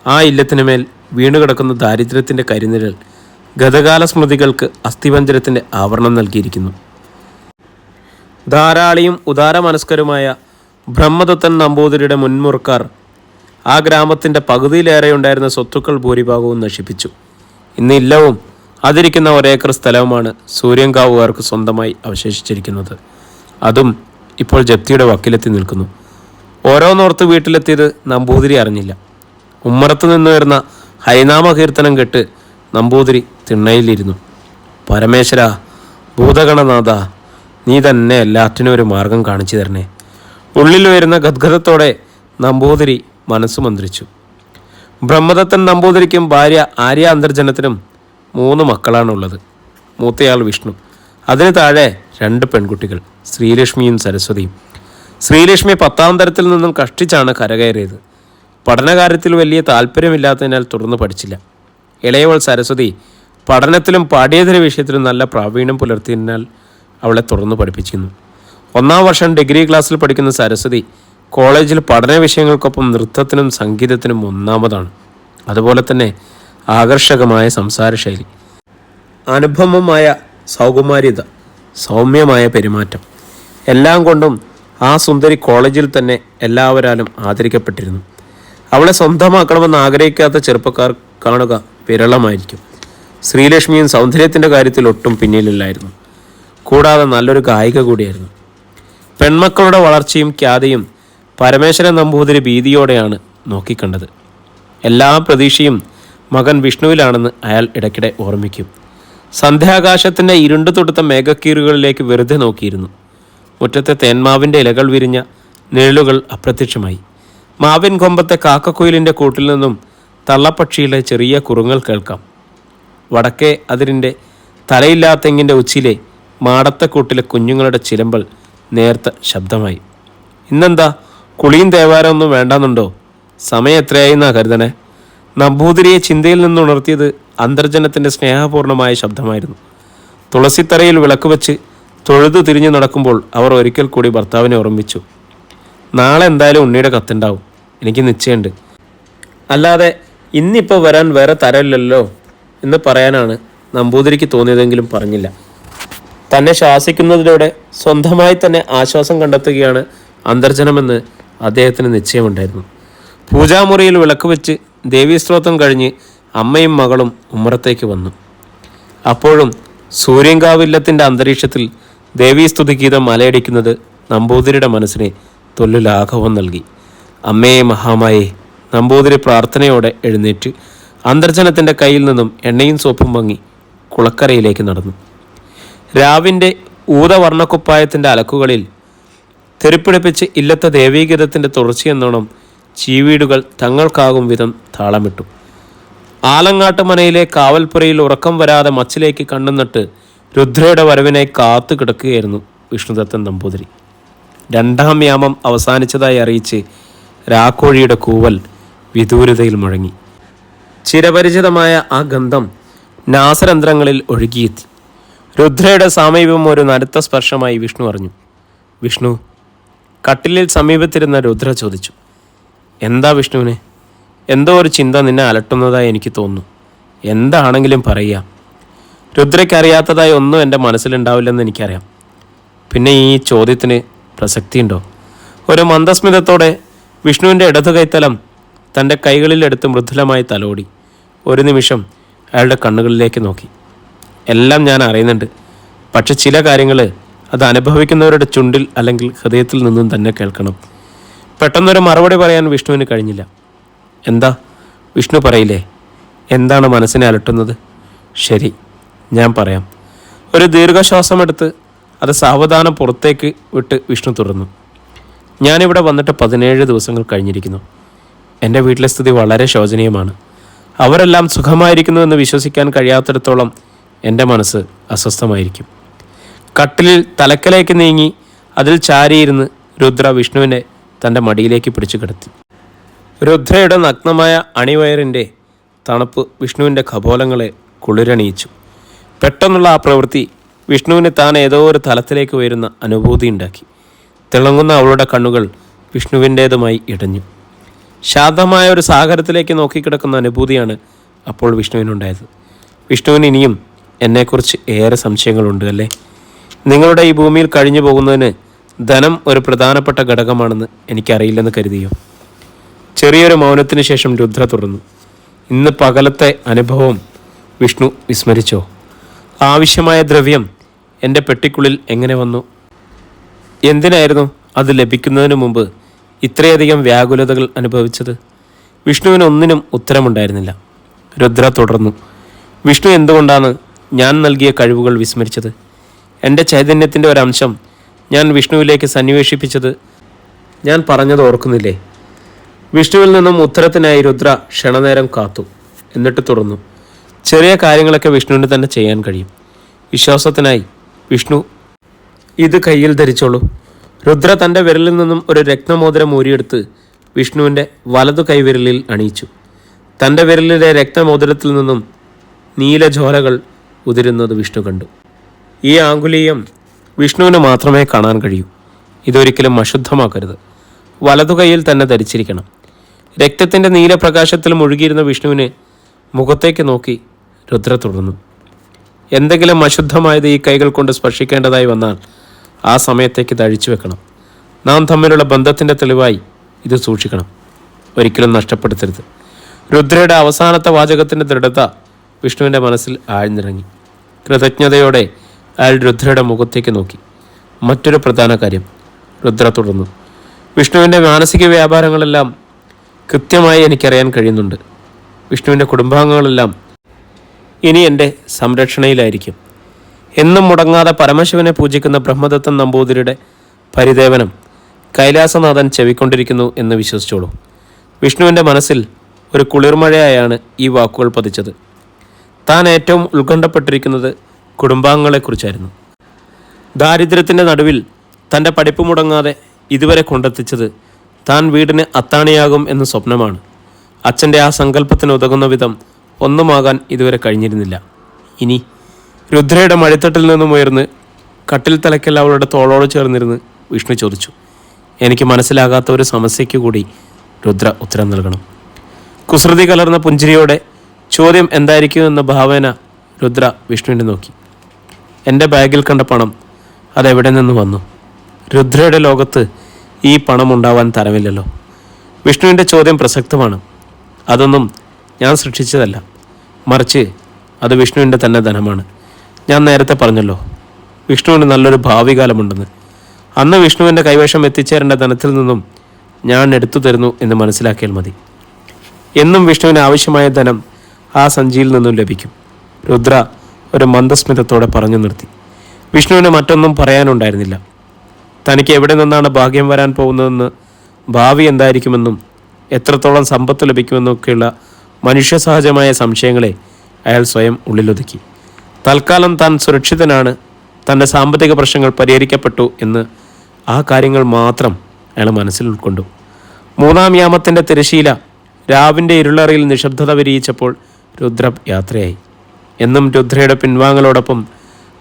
A: ആ ഇല്ലത്തിനു മേൽ വീണുകിടക്കുന്ന ദാരിദ്ര്യത്തിൻ്റെ കരിനിഴൽ ഗതകാല സ്മൃതികൾക്ക് അസ്ഥിപഞ്ജരത്തിൻ്റെ ആവരണം നൽകിയിരിക്കുന്നു. ധാരാളിയും ഉദാരമനസ്കരുമായ ബ്രഹ്മദത്തൻ നമ്പൂതിരിയുടെ മുൻമുറുക്കാർ ആ ഗ്രാമത്തിൻ്റെ പകുതിയിലേറെ ഉണ്ടായിരുന്ന സ്വത്തുക്കൾ ഭൂരിഭാഗവും നശിപ്പിച്ചു. ഇന്ന് ഇല്ലവും അതിരിക്കുന്ന ഒരേക്കർ സ്ഥലവുമാണ് സൂര്യങ്കാവുകാർക്ക് സ്വന്തമായി അവശേഷിച്ചിരിക്കുന്നത്. അതും ഇപ്പോൾ ജപ്തിയുടെ വക്കിലെത്തി നിൽക്കുന്നു. ഓരോന്നോർത്ത് വീട്ടിലെത്തിയത് നമ്പൂതിരി അറിഞ്ഞില്ല. ഉമ്മറത്തു നിന്ന് വരുന്ന ഹരിനാമ കീർത്തനം കേട്ട് നമ്പൂതിരി തിണ്ണയിലിരുന്നു. പരമേശ്വര, ഭൂതഗണനാഥ, നീ തന്നെ എല്ലാറ്റിനും ഒരു മാർഗം കാണിച്ചു തരണേ. ഉള്ളിൽ വരുന്ന ഗദ്ഗതത്തോടെ നമ്പൂതിരി മനസ്സ് മന്ത്രിച്ചു. ബ്രഹ്മദത്തൻ നമ്പൂതിരിക്കും ഭാര്യ ആര്യ അന്തർജനത്തിനും 3 മക്കളാണുള്ളത്. മൂത്തയാൾ വിഷ്ണു, അതിന് താഴെ 2 പെൺകുട്ടികൾ, ശ്രീലക്ഷ്മിയും സരസ്വതിയും. ശ്രീലക്ഷ്മി 10ാം തരത്തിൽ നിന്നും കഷ്ടിച്ചാണ് കരകയറിയത്. പഠനകാര്യത്തിൽ വലിയ താല്പര്യമില്ലാത്തതിനാൽ തുടർന്ന് പഠിച്ചില്ല. ഇളയവൾ സരസ്വതി പഠനത്തിലും പാഠ്യേതര വിഷയത്തിലും നല്ല പ്രാവീണ്യം പുലർത്തിയതിനാൽ അവളെ തുടർന്ന് പഠിപ്പിച്ചിരുന്നു. 1ാം വർഷം ഡിഗ്രി ക്ലാസ്സിൽ പഠിക്കുന്ന സരസ്വതി കോളേജിൽ പഠന വിഷയങ്ങൾക്കൊപ്പം നൃത്തത്തിനും സംഗീതത്തിനും 1ാമതാണ്. അതുപോലെ തന്നെ ആകർഷകമായ സംസാരശൈലി, അനുപമമായ സൗകുമാര്യത, സൗമ്യമായ പെരുമാറ്റം, എല്ലാം കൊണ്ടും ആ സുന്ദരി കോളേജിൽ തന്നെ എല്ലാവരാലും ആദരിക്കപ്പെട്ടിരുന്നു. അവളെ സ്വന്തമാക്കണമെന്ന് ആഗ്രഹിക്കാത്ത ചെറുപ്പക്കാർ കാണുക വിരളമായിരിക്കും. ശ്രീലക്ഷ്മിയും സൗന്ദര്യത്തിൻ്റെ കാര്യത്തിൽ ഒട്ടും പിന്നിലില്ലായിരുന്നു. കൂടാതെ നല്ലൊരു ഗായിക കൂടിയായിരുന്നു. പെൺമക്കളുടെ വളർച്ചയും ഖ്യാതിയും പരമേശ്വരൻ നമ്പൂതിരി ഭീതിയോടെയാണ് നോക്കിക്കണ്ടത്. എല്ലാ പ്രതീക്ഷയും മകൻ വിഷ്ണുവിലാണെന്ന് അയാൾ ഇടയ്ക്കിടെ ഓർമ്മിക്കും. സന്ധ്യാകാശത്തിൻ്റെ ഇരുണ്ടു തൊടുത്ത മേഘക്കീറുകളിലേക്ക് വെറുതെ നോക്കിയിരുന്നു. മുറ്റത്തെ തേന്മാവിൻ്റെ ഇലകൾ വിരിഞ്ഞ നിഴലുകൾ അപ്രത്യക്ഷമായി. മാവിൻ കൊമ്പത്തെ കാക്കക്കുയിലിൻ്റെ കൂട്ടിൽ നിന്നും തള്ളപ്പക്ഷിയിലെ ചെറിയ കുറുങ്ങൽ കേൾക്കാം. വടക്കേ അതിരിൻ്റെ തലയില്ലാത്തെങ്ങിൻ്റെ ഉച്ചിലെ മാടത്തക്കൂട്ടിലെ കുഞ്ഞുങ്ങളുടെ ചിലമ്പൽ നേർത്ത ശബ്ദമായി. ഇന്നെന്താ കുളിയും തേവാരമൊന്നും വേണ്ടാന്നുണ്ടോ? സമയം എത്രയായിന്നാ കരുതണേ? നമ്പൂതിരിയെ ചിന്തയിൽ നിന്നുണർത്തിയത് അന്തർജനത്തിൻ്റെ സ്നേഹപൂർണമായ ശബ്ദമായിരുന്നു. തുളസിത്തറയിൽ വിളക്ക് വെച്ച് തൊഴുതു തിരിഞ്ഞു നടക്കുമ്പോൾ അവർ ഒരിക്കൽ കൂടി ഭർത്താവിനെ ഓർമ്മിച്ചു. നാളെ എന്തായാലും ഉണ്ണിയുടെ കത്തുണ്ടാവും, എനിക്ക് നിശ്ചയമുണ്ട്. അല്ലാതെ ഇന്നിപ്പോൾ വരാൻ വേറെ തരമില്ലല്ലോ എന്ന് പറയാനാണ് നമ്പൂതിരിക്ക് തോന്നിയതെങ്കിലും പറഞ്ഞില്ല. തന്നെ ശാസിക്കുന്നതിലൂടെ സ്വന്തമായി തന്നെ ആശ്വാസം കണ്ടെത്തുകയാണ് അന്തർജനമെന്ന് അദ്ദേഹത്തിന് നിശ്ചയമുണ്ടായിരുന്നു. പൂജാമുറിയിൽ വിളക്ക് വെച്ച് ദേവീസ്തോത്രം കഴിഞ്ഞ് അമ്മയും മകളും ഉമ്മറത്തേക്ക് വന്നു. അപ്പോഴും സൂര്യങ്കാവില്ലത്തിൻ്റെ അന്തരീക്ഷത്തിൽ ദേവീസ്തുതി ഗീതം മലയടിക്കുന്നത് നമ്പൂതിരിയുടെ മനസ്സിനെ തൊല്ലു ലാഘവം നൽകി. അമ്മേ മഹാമായേ, നമ്പൂതിരി പ്രാർത്ഥനയോടെ എഴുന്നേറ്റ് അന്തർജനത്തിൻ്റെ കയ്യിൽ നിന്നും എണ്ണയും സോപ്പും വാങ്ങി കുളക്കരയിലേക്ക് നടന്നു. രാവിൻ്റെ ഊതവർണ്ണക്കുപ്പായത്തിൻ്റെ അലക്കുകളിൽ തെരുപ്പിടിപ്പിച്ച് ഇല്ലത്തെ ദേവീഗീതത്തിൻ്റെ തുടർച്ചയെന്നോണം ചീവീടുകൾ തങ്ങൾക്കാകും വിധം താളമിട്ടു. ആലങ്ങാട്ട് മനയിലെ കാവൽപ്പുരയിൽ ഉറക്കം വരാതെ മച്ചിലേക്ക് കണ്ണുനട്ട് രുദ്രയുടെ വരവിനെ കാത്തു കിടക്കുകയായിരുന്നു വിഷ്ണുദത്തൻ നമ്പൂതിരി. 2ാം യാമം അവസാനിച്ചതായി അറിയിച്ച് രാക്കോഴിയുടെ കൂവൽ വിദൂരതയിൽ മുഴങ്ങി. ചിരപരിചിതമായ ആ ഗന്ധം നാസരന്ധ്രങ്ങളിൽ ഒഴുകിയെത്തി. രുദ്രയുടെ സാമീപ്യം ഒരു നടുത്ത സ്പർശമായി വിഷ്ണു അറിഞ്ഞു. വിഷ്ണു, കട്ടിലിൽ സമീപത്തിരുന്ന രുദ്ര ചോദിച്ചു. എന്താ വിഷ്ണുവിനെ? എന്തോ ഒരു ചിന്ത നിന്നെ അലട്ടുന്നതായി എനിക്ക് തോന്നുന്നു. എന്താണെങ്കിലും പറയുക. രുദ്രയ്ക്കറിയാത്തതായി ഒന്നും എൻ്റെ മനസ്സിലുണ്ടാവില്ലെന്ന് എനിക്കറിയാം. പിന്നെ ഈ ചോദ്യത്തിന് പ്രസക്തിയുണ്ടോ? ഒരു മന്ദസ്മിതത്തോടെ വിഷ്ണുവിൻ്റെ ഇടതു കൈത്തലം തൻ്റെ കൈകളിലെടുത്ത് മൃദുലമായി തലോടി. ഒരു നിമിഷം അയാളുടെ കണ്ണുകളിലേക്ക് നോക്കി. എല്ലാം ഞാൻ അറിയുന്നുണ്ട്, പക്ഷെ ചില കാര്യങ്ങൾ അത് അനുഭവിക്കുന്നവരുടെ ചുണ്ടിൽ അല്ലെങ്കിൽ ഹൃദയത്തിൽ നിന്നും തന്നെ കേൾക്കണം. പെട്ടെന്നൊരു മറുപടി പറയാൻ വിഷ്ണുവിന് കഴിഞ്ഞില്ല. എന്താ? വിഷ്ണു പറയില്ലേ? എന്താണ് മനസ്സിനെ അലട്ടുന്നത്? ശരി, ഞാൻ പറയാം. ഒരു ദീർഘശ്വാസമെടുത്ത് അത് സാവധാനം പുറത്തേക്ക് വിട്ട് വിഷ്ണു തുടർന്നു. ഞാനിവിടെ വന്നിട്ട് 17 ദിവസങ്ങൾ കഴിഞ്ഞിരിക്കുന്നു. എൻ്റെ വീട്ടിലെ സ്ഥിതി വളരെ ശോചനീയമാണ്. അവരെല്ലാം സുഖമായിരിക്കുന്നുവെന്ന് വിശ്വസിക്കാൻ കഴിയാത്തിടത്തോളം എൻ്റെ മനസ്സ് അസ്വസ്ഥമായിരിക്കും. കട്ടിലിൽ തലക്കലേക്ക് നീങ്ങി അതിൽ ചാരിയിരുന്ന് രുദ്ര വിഷ്ണുവിനെ തൻ്റെ മടിയിലേക്ക് പിടിച്ചു കിടത്തി. രുദ്രയുടെ നഗ്നമായ അണിവയറിൻ്റെ തണുപ്പ് വിഷ്ണുവിൻ്റെ കപോലങ്ങളെ കുളിരണിയിച്ചു. പെട്ടെന്നുള്ള ആ പ്രവൃത്തി വിഷ്ണുവിന് താൻ ഏതോ ഒരു തലത്തിലേക്ക് ഉയരുന്ന അനുഭൂതി ഉണ്ടാക്കി. തിളങ്ങുന്ന അവളുടെ കണ്ണുകൾ വിഷ്ണുവിൻ്റേതുമായി ഇടഞ്ഞു. ശാന്തമായ ഒരു സാഗരത്തിലേക്ക് നോക്കിക്കിടക്കുന്ന അനുഭൂതിയാണ് അപ്പോൾ വിഷ്ണുവിനുണ്ടായത്. വിഷ്ണുവിന് ഇനിയും എന്നെക്കുറിച്ച് ഏറെ സംശയങ്ങളുണ്ട് അല്ലേ? നിങ്ങളുടെ ഈ ഭൂമിയിൽ കഴിഞ്ഞു പോകുന്നതിന് ധനം ഒരു പ്രധാനപ്പെട്ട ഘടകമാണെന്ന് എനിക്കറിയില്ലെന്ന് കരുതിയോ? ചെറിയൊരു മൗനത്തിന് ശേഷം രുദ്ര തുടർന്നു. ഇന്ന് പകലത്തെ അനുഭവം വിഷ്ണു വിസ്മരിച്ചോ? ആവശ്യമായ ദ്രവ്യം എൻ്റെ പെട്ടിക്കുള്ളിൽ എങ്ങനെ വന്നു? എന്തിനായിരുന്നു അത് ലഭിക്കുന്നതിന് മുമ്പ് ഇത്രയധികം വ്യാകുലതകൾ അനുഭവിച്ചത്? വിഷ്ണുവിന് ഒന്നിനും ഉത്തരമുണ്ടായിരുന്നില്ല. രുദ്ര തുടർന്നു. വിഷ്ണു എന്തുകൊണ്ടാണ് ഞാൻ നൽകിയ കഴിവുകൾ വിസ്മരിച്ചത്? എൻ്റെ ചൈതന്യത്തിൻ്റെ ഒരംശം ഞാൻ വിഷ്ണുവിലേക്ക് സന്നിവേശിപ്പിച്ചത് ഞാൻ പറഞ്ഞത് ഓർക്കുന്നില്ലേ? വിഷ്ണുവിൽ നിന്നും ഉത്തരത്തിനായി രുദ്ര ക്ഷണനേരം കാത്തു. എന്നിട്ട് തുറന്നു. ചെറിയ കാര്യങ്ങളൊക്കെ വിഷ്ണുവിന് തന്നെ ചെയ്യാൻ കഴിയും. വിശ്വാസത്തിനായി വിഷ്ണു ഇത് കയ്യിൽ ധരിച്ചോളൂ. രുദ്ര തൻ്റെ വിരലിൽ നിന്നും ഒരു രത്നമോതിരം ഊരിയെടുത്ത് വിഷ്ണുവിൻ്റെ വലതു കൈവിരലിൽ അണിയിച്ചു. തൻ്റെ വിരലിലെ രക്തമോതിരത്തിൽ നിന്നും നീലജ്വാലകൾ ഉതിരുന്നത് വിഷ്ണു കണ്ടു. ഈ ആംഗുലീയം വിഷ്ണുവിന് മാത്രമേ കാണാൻ കഴിയൂ. ഇതൊരിക്കലും അശുദ്ധമാക്കരുത്. വലതു കൈയിൽ തന്നെ ധരിച്ചിരിക്കണം. രക്തത്തിൻ്റെ നീലപ്രകാശത്തിൽ മുഴുകിയിരുന്ന വിഷ്ണുവിനെ മുഖത്തേക്ക് നോക്കി രുദ്ര തുടർന്നു. എന്തെങ്കിലും അശുദ്ധമായത് ഈ കൈകൾ കൊണ്ട് സ്പർശിക്കേണ്ടതായി വന്നാൽ ആ സമയത്തേക്ക് ഇത് അഴിച്ചു വെക്കണം. നാം തമ്മിലുള്ള ബന്ധത്തിൻ്റെ തെളിവായി ഇത് സൂക്ഷിക്കണം. ഒരിക്കലും നഷ്ടപ്പെടുത്തരുത്. രുദ്രയുടെ അവസാനത്തെ വാചകത്തിൻ്റെ ദൃഢത വിഷ്ണുവിൻ്റെ മനസ്സിൽ ആഴ്ന്നിറങ്ങി. കൃതജ്ഞതയോടെ അയാൾ രുദ്രയുടെ മുഖത്തേക്ക് നോക്കി. മറ്റൊരു പ്രധാന കാര്യം, രുദ്ര തുടർന്നു. വിഷ്ണുവിൻ്റെ മാനസിക വ്യാപാരങ്ങളെല്ലാം കൃത്യമായി എനിക്കറിയാൻ കഴിയുന്നുണ്ട്. വിഷ്ണുവിൻ്റെ കുടുംബാംഗങ്ങളെല്ലാം ഇനി എൻ്റെ സംരക്ഷണയിലായിരിക്കും. എന്നും മുടങ്ങാതെ പരമശിവനെ പൂജിക്കുന്ന ബ്രഹ്മദത്തൻ നമ്പൂതിരിയുടെ പരിദേവനം കൈലാസനാഥൻ ചെവിക്കൊണ്ടിരിക്കുന്നു എന്ന് വിശ്വസിച്ചോളൂ. വിഷ്ണുവിൻ്റെ മനസ്സിൽ ഒരു കുളിർമഴയായാണ് ഈ വാക്കുകൾ പതിച്ചത്. താൻ ഏറ്റവും ഉത്കണ്ഠപ്പെട്ടിരിക്കുന്നത് കുടുംബാംഗങ്ങളെക്കുറിച്ചായിരുന്നു. ദാരിദ്ര്യത്തിൻ്റെ നടുവിൽ തൻ്റെ പഠിപ്പ് മുടങ്ങാതെ ഇതുവരെ കൊണ്ടെത്തിച്ചത് താൻ വീടിന് അത്താണിയാകും എന്ന സ്വപ്നമാണ്. അച്ഛൻ്റെ ആ സങ്കല്പത്തിന് ഉതകുന്ന വിധം ഒന്നുമാകാൻ ഇതുവരെ കഴിഞ്ഞിരുന്നില്ല. ഇനി രുദ്രയുടെ മടിത്തട്ടിൽ നിന്നും ഉയർന്ന് കട്ടിൽ തലയ്ക്കൽ അവളുടെ തോളോട് ചേർന്നിരുന്ന് വിഷ്ണു ചോദിച്ചു. എനിക്ക് മനസ്സിലാകാത്ത ഒരു സമസ്യയ്ക്ക് കൂടി രുദ്ര ഉത്തരം നൽകണം. കുസൃതി കലർന്ന പുഞ്ചിരിയോടെ ചോദ്യം എന്തായിരിക്കുമെന്ന ഭാവന രുദ്ര വിഷ്ണുവിനെ നോക്കി. എൻ്റെ ബാഗിൽ കണ്ട പണം അതെവിടെ നിന്ന് വന്നു? രുദ്രയുടെ ലോകത്ത് ഈ പണം ഉണ്ടാവാൻ തരമില്ലല്ലോ. വിഷ്ണുവിൻ്റെ ചോദ്യം പ്രസക്തമാണ്. അതൊന്നും ഞാൻ സൃഷ്ടിച്ചതല്ല, മറിച്ച് അത് വിഷ്ണുവിൻ്റെ തന്നെ ധനമാണ്. ഞാൻ നേരത്തെ പറഞ്ഞല്ലോ, വിഷ്ണുവിന് നല്ലൊരു ഭാവി കാലമുണ്ടെന്ന്. അന്ന് വിഷ്ണുവിൻ്റെ കൈവശം എത്തിച്ചേരേണ്ട ധനത്തിൽ നിന്നും ഞാൻ എടുത്തു തരുന്നു എന്ന് മനസ്സിലാക്കിയാൽ മതി. എന്നും വിഷ്ണുവിന് ആവശ്യമായ ധനം ആ സഞ്ചിയിൽ നിന്നും ലഭിക്കും. രുദ്ര ഒരു മന്ദസ്മിതത്തോടെ പറഞ്ഞു നിർത്തി. വിഷ്ണുവിന് മറ്റൊന്നും പറയാനുണ്ടായിരുന്നില്ല. തനിക്ക് എവിടെ നിന്നാണ് ഭാഗ്യം വരാൻ പോകുന്നതെന്ന്, ഭാവി എന്തായിരിക്കുമെന്നും എത്രത്തോളം സമ്പത്ത് ലഭിക്കുമെന്നൊക്കെയുള്ള മനുഷ്യസഹജമായ സംശയങ്ങളെ അയാൾ സ്വയം ഉള്ളിലൊതുക്കി. തൽക്കാലം താൻ സുരക്ഷിതനാണ്, തൻ്റെ സാമ്പത്തിക പ്രശ്നങ്ങൾ പരിഹരിക്കപ്പെട്ടു എന്ന് ആ കാര്യങ്ങൾ മാത്രം അയാൾ മനസ്സിൽ ഉൾക്കൊണ്ടു. മൂന്നാം യാമത്തിൻ്റെ തിരശീല രാവിൻ്റെ ഇരുളറയിൽ നിശബ്ദത വിരിയിച്ചപ്പോൾ രുദ്ര യാത്രയായി. എന്നും രുദ്രയുടെ പിൻവാങ്ങലോടൊപ്പം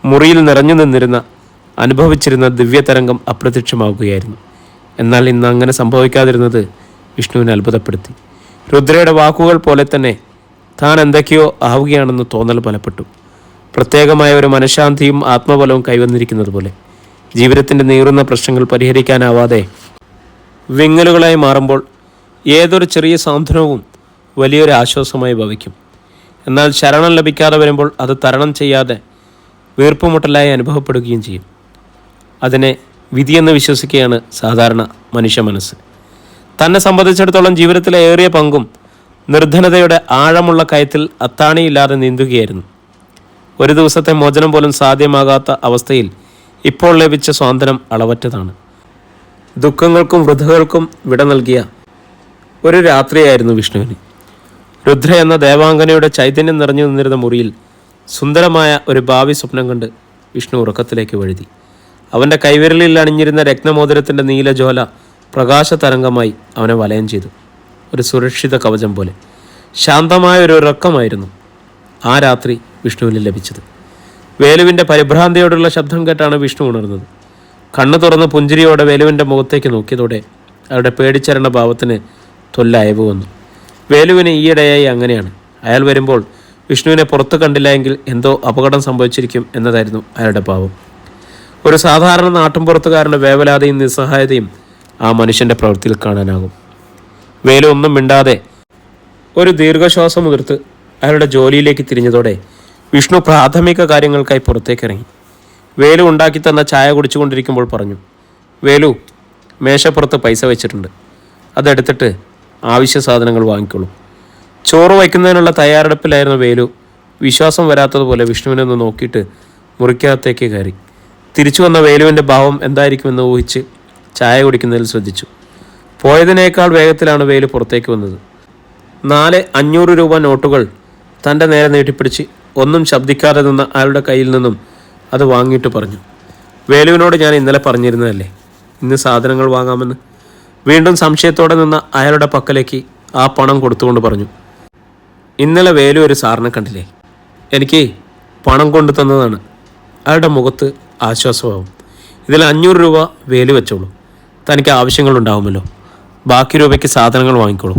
A: മുറിയിൽ നിറഞ്ഞു നിന്നിരുന്ന അനുഭവിച്ചിരുന്ന ദിവ്യതരംഗം അപ്രത്യക്ഷമാവുകയായിരുന്നു. എന്നാൽ ഇന്ന് അങ്ങനെ സംഭവിക്കാതിരുന്നത് വിഷ്ണുവിനെ അത്ഭുതപ്പെടുത്തി. രുദ്രയുടെ വാക്കുകൾ പോലെ തന്നെ താൻ എന്തൊക്കെയോ ആവുകയാണെന്ന് തോന്നൽ ബലപ്പെട്ടു. പ്രത്യേകമായ ഒരു മനഃശാന്തിയും ആത്മബലവും കൈവന്നിരിക്കുന്നത് പോലെ. ജീവിതത്തിൻ്റെ നീറുന്ന പ്രശ്നങ്ങൾ പരിഹരിക്കാനാവാതെ വിങ്ങലുകളായി മാറുമ്പോൾ ഏതൊരു ചെറിയ സാന്ത്വനവും വലിയൊരു ആശ്വാസമായി ഭവിക്കും. എന്നാൽ ശരണം ലഭിക്കാതെ വരുമ്പോൾ അത് തരണം ചെയ്യാതെ വീർപ്പുമുട്ടലായി അനുഭവപ്പെടുകയും ചെയ്യും. അതിനെ വിധിയെന്ന് വിശ്വസിക്കുകയാണ് സാധാരണ മനുഷ്യ മനസ്സ്. തന്നെ സംബന്ധിച്ചിടത്തോളം ജീവിതത്തിലെ ഏറിയ പങ്കും നിർധനതയുടെ ആഴമുള്ള കയത്തിൽ അത്താണിയില്ലാതെ നീന്തുകയായിരുന്നു. ഒരു ദിവസത്തെ മോചനം പോലും സാധ്യമാകാത്ത അവസ്ഥയിൽ ഇപ്പോൾ ലഭിച്ച സ്വാതന്ത്ര്യം അളവറ്റതാണ്. ദുഃഖങ്ങൾക്കും വൃഥകൾക്കും വിട നൽകിയ ഒരു രാത്രിയായിരുന്നു വിഷ്ണുവിന്. രുദ്ര എന്ന ദേവാംഗനയുടെ ചൈതന്യം നിറഞ്ഞു നിന്നിരുന്ന മുറിയിൽ സുന്ദരമായ ഒരു ഭാവി സ്വപ്നം കണ്ട് വിഷ്ണു ഉറക്കത്തിലേക്ക് വഴുതി. അവൻ്റെ കൈവിരലിൽ അണിഞ്ഞിരുന്ന രത്നമോതിരത്തിൻ്റെ നീലജ്വാല പ്രകാശതരംഗമായി അവനെ വലയം ചെയ്തു. ഒരു സുരക്ഷിത കവചം പോലെ. ശാന്തമായ ഒരു ഉറക്കമായിരുന്നു ആ രാത്രി വിഷ്ണുവിന് ലഭിച്ചത്. വേലുവിൻ്റെ പരിഭ്രാന്തിയോടുള്ള ശബ്ദം കേട്ടാണ് വിഷ്ണു ഉണർന്നത്. കണ്ണു തുറന്ന് പുഞ്ചിരിയോടെ വേലുവിൻ്റെ മുഖത്തേക്ക് നോക്കിയതോടെ അവരുടെ പേടിച്ചരണ ഭാവത്തിന് തൊല്ലയവ് വന്നു. വേലുവിന് ഈയിടെയായി അങ്ങനെയാണ്. അയാൾ വരുമ്പോൾ വിഷ്ണുവിനെ പുറത്തു കണ്ടില്ല എങ്കിൽ എന്തോ അപകടം സംഭവിച്ചിരിക്കും എന്നതായിരുന്നു അയാളുടെ ഭാവം. ഒരു സാധാരണ നാട്ടുംപുറത്തുകാരൻ്റെ വേവലാതിയും നിസ്സഹായതയും ആ മനുഷ്യൻ്റെ പ്രവൃത്തിയിൽ കാണാനാകും. വേലു ഒന്നും മിണ്ടാതെ ഒരു ദീർഘശ്വാസം ഉതിർത്ത് അയാളുടെ ജോലിയിലേക്ക് തിരിഞ്ഞതോടെ വിഷ്ണു പ്രാഥമിക കാര്യങ്ങൾക്കായി പുറത്തേക്കിറങ്ങി. വേലു ഉണ്ടാക്കി തന്ന ചായ കുടിച്ചുകൊണ്ടിരിക്കുമ്പോൾ പറഞ്ഞു, വേലു, മേശപ്പുറത്ത് പൈസ വെച്ചിട്ടുണ്ട്, അതെടുത്തിട്ട് ആവശ്യ സാധനങ്ങൾ വാങ്ങിക്കോളൂ. ചോറ് വയ്ക്കുന്നതിനുള്ള തയ്യാറെടുപ്പിലായിരുന്ന വേലു വിശ്വാസം വരാത്തതുപോലെ വിഷ്ണുവിനെ ഒന്ന് നോക്കിയിട്ട് മുറിക്കകത്തേക്ക് കയറി. തിരിച്ചു വന്ന വേലുവിൻ്റെ ഭാവം എന്തായിരിക്കുമെന്ന് ഊഹിച്ച് ചായ കുടിക്കുന്നതിൽ ശ്രദ്ധിച്ചു. പോയതിനേക്കാൾ വേഗത്തിലാണ് വേലു പുറത്തേക്ക് വന്നത്. 4 500 രൂപ നോട്ടുകൾ തൻ്റെ നേരെ നീട്ടിപ്പിടിച്ച് ഒന്നും ശബ്ദിക്കാതെ നിന്ന അയാളുടെ കയ്യിൽ നിന്നും അത് വാങ്ങിയിട്ട് പറഞ്ഞു, വേലുവിനോട് ഞാൻ ഇന്നലെ പറഞ്ഞിരുന്നതല്ലേ ഇന്ന് സാധനങ്ങൾ വാങ്ങാമെന്ന്. വീണ്ടും സംശയത്തോടെ നിന്ന അയാളുടെ പക്കലേക്ക് ആ പണം കൊടുത്തുകൊണ്ട് പറഞ്ഞു, ഇന്നലെ വേലു ഒരു സാറിനെ കണ്ടില്ലേ, എനിക്ക് പണം കൊണ്ടു തന്നതാണ്. അയാളുടെ മുഖത്ത് ആശ്വാസമാവും. ഇതിൽ 500 രൂപ വേലു വെച്ചോളൂ, തനിക്ക് ആവശ്യങ്ങളുണ്ടാവുമല്ലോ. ബാക്കി രൂപയ്ക്ക് സാധനങ്ങൾ വാങ്ങിക്കോളൂ.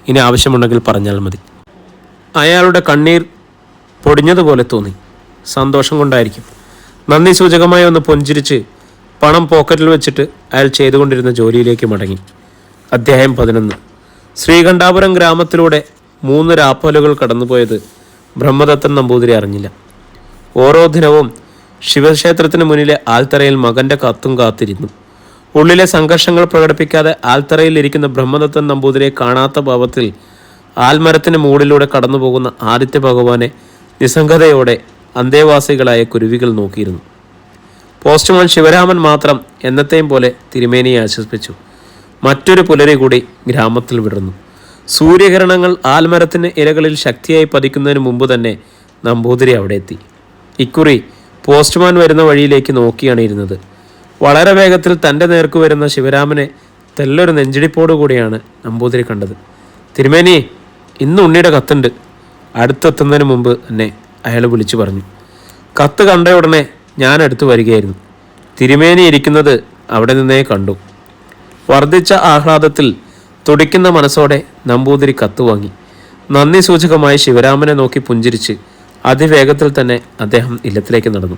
A: ഇനി ആവശ്യമുണ്ടെങ്കിൽ പറഞ്ഞാൽ മതി. അയാളുടെ കണ്ണീർ പൊടിഞ്ഞതുപോലെ തോന്നി. സന്തോഷം കൊണ്ടായിരിക്കും. നന്ദി സൂചകമായി ഒന്ന് പുഞ്ചിരിച്ച് പണം പോക്കറ്റിൽ വെച്ചിട്ട് അയാൾ ചെയ്തുകൊണ്ടിരുന്ന ജോലിയിലേക്ക് മടങ്ങി. അധ്യായം 11. ശ്രീകണ്ഠാപുരം ഗ്രാമത്തിലൂടെ 3 രാപ്പകലുകൾ കടന്നുപോയത് ബ്രഹ്മദത്തൻ നമ്പൂതിരി അറിഞ്ഞില്ല. ഓരോ ദിനവും ശിവക്ഷേത്രത്തിന് മുന്നിലെ ആൽത്തറയിൽ മകൻ്റെ കത്തും കാത്തിരുന്നു. ഉള്ളിലെ സംഘർഷങ്ങൾ പ്രകടിപ്പിക്കാതെ ആൽത്തറയിൽ ഇരിക്കുന്ന ബ്രഹ്മദത്തൻ നമ്പൂതിരിയെ കാണാത്ത ഭാവത്തിൽ ആൽമരത്തിന് മൂടിലൂടെ കടന്നുപോകുന്ന ആദിത്യ ഭഗവാനെ നിസ്സംഗതയോടെ അന്തേവാസികളായ കുരുവികൾ നോക്കിയിരുന്നു. പോസ്റ്റ്മാൻ ശിവരാമൻ മാത്രം എന്നത്തെയും പോലെ തിരുമേനിയെ ആശ്വസിപ്പിച്ചു. മറ്റൊരു പുലരി കൂടി ഗ്രാമത്തിൽ വിടർന്നു. സൂര്യകിരണങ്ങൾ ആൽമരത്തിന് ഇലകളിൽ ശക്തിയായി പതിക്കുന്നതിന് മുമ്പ് തന്നെ നമ്പൂതിരി അവിടെ എത്തി. ഇക്കുറി പോസ്റ്റ്മാൻ വരുന്ന വഴിയിലേക്ക് നോക്കിയാണ് ഇരുന്നത്. വളരെ വേഗത്തിൽ തൻ്റെ നേർക്ക് വരുന്ന ശിവരാമനെ തെല്ലൊരു നെഞ്ചിടിപ്പോടുകൂടിയാണ് നമ്പൂതിരി കണ്ടത്. തിരുമേനി, ഇന്ന് ഉണ്ണിയുടെ കത്തുണ്ട്. അടുത്തെത്തുന്നതിന് മുമ്പ് തന്നെ അയാൾ വിളിച്ചു പറഞ്ഞു. കത്ത് കണ്ട ഉടനെ ഞാൻ അടുത്ത് വരികയായിരുന്നു. തിരുമേനി ഇരിക്കുന്നത് അവിടെ നിന്നേ കണ്ടു. വർദ്ധിച്ച ആഹ്ലാദത്തിൽ തുടിക്കുന്ന മനസ്സോടെ നമ്പൂതിരി കത്ത് വാങ്ങി. നന്ദി സൂചകമായി ശിവരാമനെ നോക്കി പുഞ്ചിരിച്ച് അതിവേഗത്തിൽ തന്നെ അദ്ദേഹം ഇല്ലത്തിലേക്ക് നടന്നു.